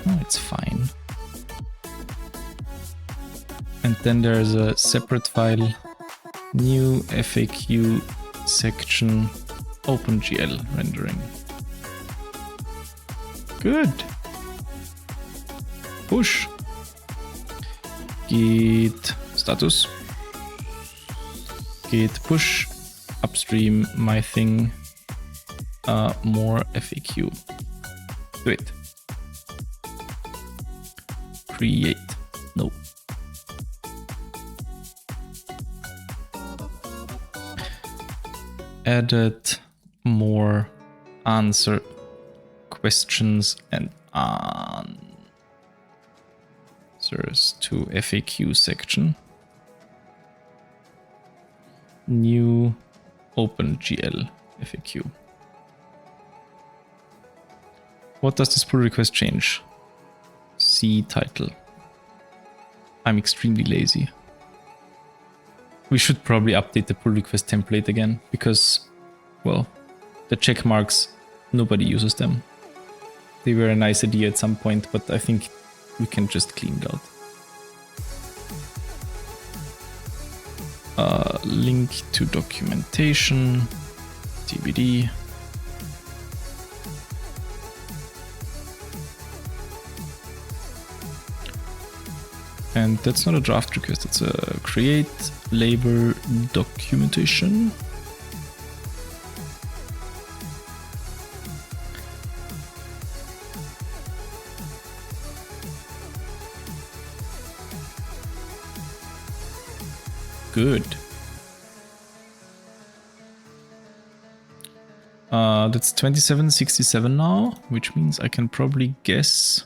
Oh, it's fine. And then there's a separate file, new FAQ section, OpenGL rendering. Good. Push. Git status. Git push. Upstream my thing. More FAQ. Do it. Create. No. Added more answer questions and answers to FAQ section. New OpenGL FAQ. What does this pull request change? See title. I'm extremely lazy. We should probably update the pull request template again because, well, the check marks, nobody uses them. They were a nice idea at some point, but I think we can just clean it out. Link to documentation, TBD. And that's not a draft request, it's a create label documentation. Good. That's 2767 now, which means I can probably guess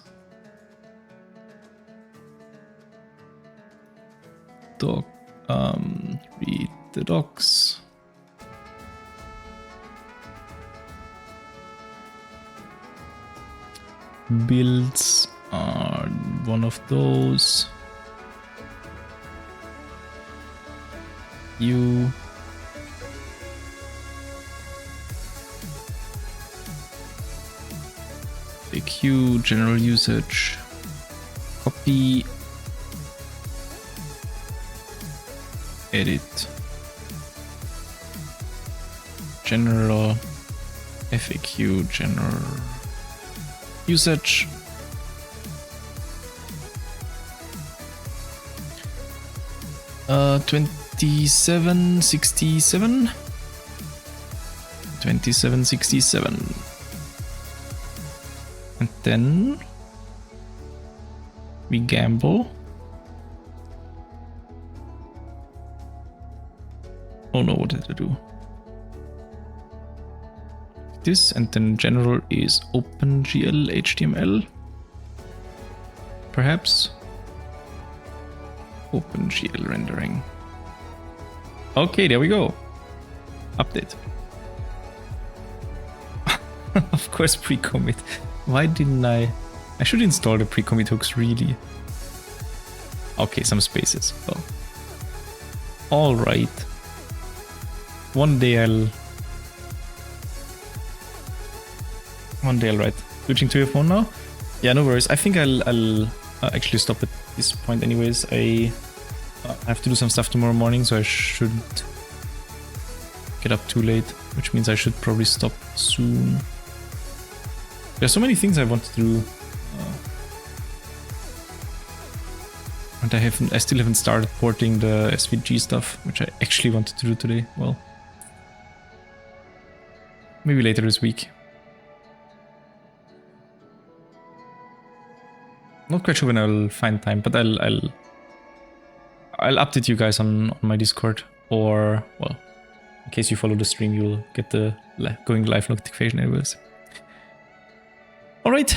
read the docs. Builds are one of those. You FAQ, general usage, copy, edit, general, FAQ, general usage. Uh, 2767. 2767. And then we gamble. Oh no, what did I do? This, and then general is OpenGL HTML. Perhaps. OpenGL rendering. Okay, there we go. Update. Of course, pre-commit. Why didn't I? I should install the pre-commit hooks, really. Okay, some spaces. Well, all right. One day I'll write. Switching to your phone now? Yeah, no worries. I think I'll actually stop at this point anyways. I have to do some stuff tomorrow morning, so I shouldn't get up too late, which means I should probably stop soon. There's so many things I want to do. And I still haven't started porting the SVG stuff, which I actually wanted to do today. Well, maybe later this week. Not quite sure when I'll find time, but I'll update you guys on my Discord, or well, in case you follow the stream, you'll get the going live notification anyways. All right.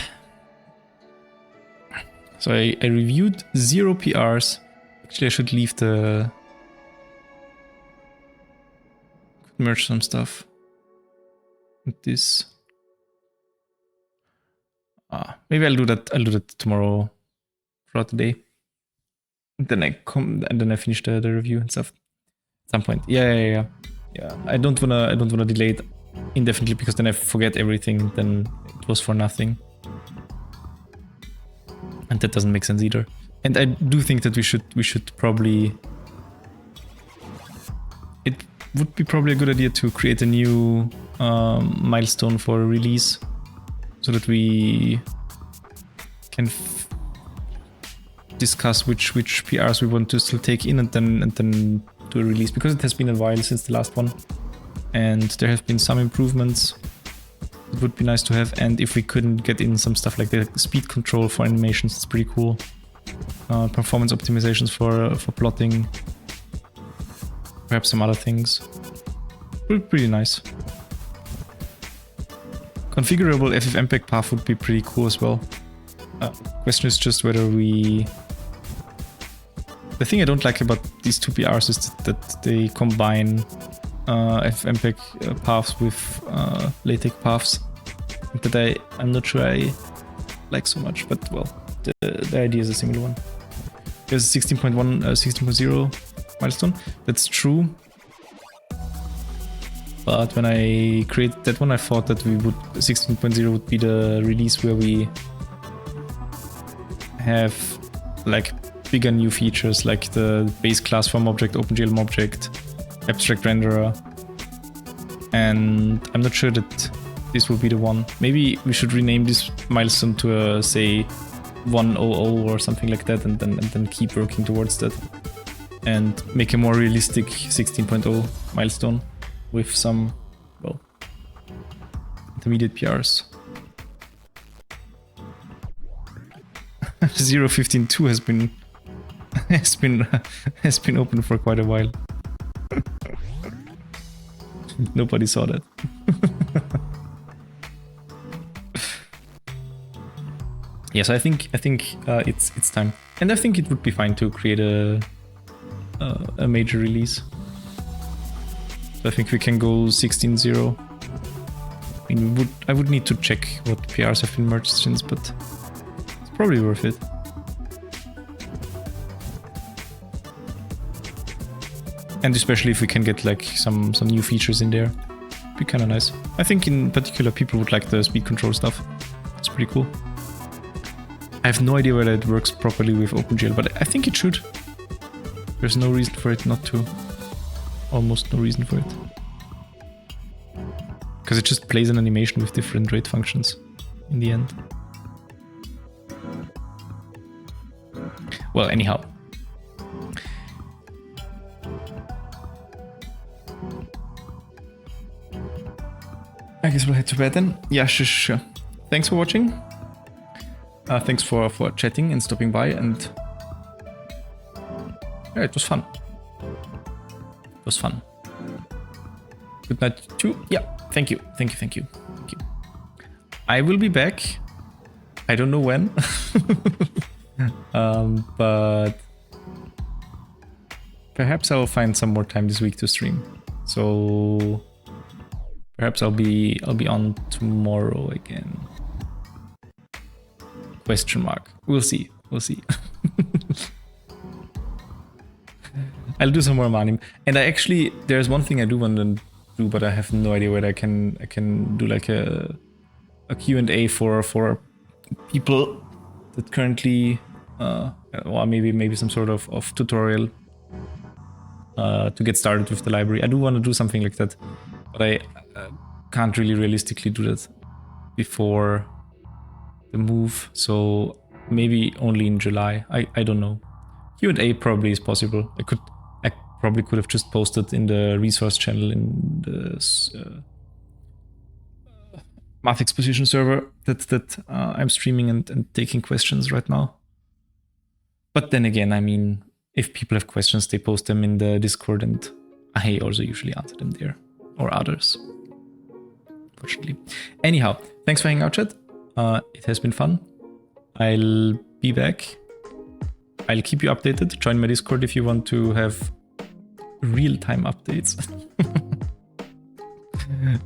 So I reviewed 0 PRs. Actually, I should leave the merge some stuff with this. Maybe I'll do that. I'll do that tomorrow throughout the day. And then I finish the review and stuff at some point. Yeah. I don't wanna delay it indefinitely, because then I forget everything. Then it was for nothing, and that doesn't make sense either. And I do think that we should probably. It would be probably a good idea to create a new milestone for release, so that we can discuss which PRs we want to still take in, and then do a release, because it has been a while since the last one, and there have been some improvements. It would be nice to have, and if we couldn't get in some stuff like the speed control for animations, it's pretty cool. Performance optimizations for plotting, perhaps some other things. Pretty nice. Configurable FFmpeg path would be pretty cool as well. Question is just whether we... The thing I don't like about these two PRs is that they combine FFmpeg paths with LaTeX paths that I'm not sure I like so much, but well, the idea is a similar one. There's 16.1, 16.0 milestone. That's true. But when I created that one, I thought that 16.0 would be the release where we have like bigger new features, like the base class form object, OpenGL object, abstract renderer. And I'm not sure that this will be the one. Maybe we should rename this milestone to say 100 or something like that, and then keep working towards that, and make a more realistic 16.0 milestone with some, well, intermediate PRs. 0.15.2 has been open for quite a while. Nobody saw that. Yes, I think it's time, and I think it would be fine to create a major release. So I think we can go 16.0. I mean, I would need to check what PRs have been merged since, but it's probably worth it. And especially if we can get like some new features in there, it'd be kind of nice. I think in particular people would like the speed control stuff. It's pretty cool. I have no idea whether it works properly with OpenGL, but I think it should. There's no reason for it not to. Almost no reason for it. Because it just plays an animation with different rate functions in the end. Well, anyhow. I guess we'll head to bed then. Yeah, sure. Thanks for watching. Thanks for chatting and stopping by, and yeah, it was fun. It was fun. Good night too. Yeah, thank you. I will be back. I don't know when. But perhaps I will find some more time this week to stream. So Perhaps I'll be on tomorrow again. Question mark. We'll see. We'll see. I'll do some more Manim. And I actually, there's one thing I do want to do, but I have no idea whether I can do like a Q&A for people that currently, or maybe some sort of tutorial to get started with the library. I do want to do something like that, but I can't really realistically do that before the move, so maybe only in July. I don't know. Q&A probably is possible. I probably could have just posted in the resource channel in the Math Exposition server that I'm streaming and taking questions right now. But then again, I mean, if people have questions, they post them in the Discord, and I also usually answer them there, or others, fortunately. Anyhow, thanks for hanging out, chat. It has been fun. I'll be back. I'll keep you updated. Join my Discord if you want to have real-time updates.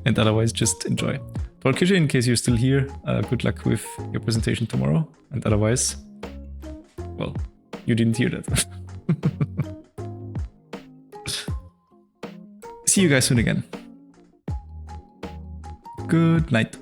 And otherwise, just enjoy. Tolkien, in case you're still here, good luck with your presentation tomorrow. And otherwise, well, you didn't hear that. See you guys soon again. Good night.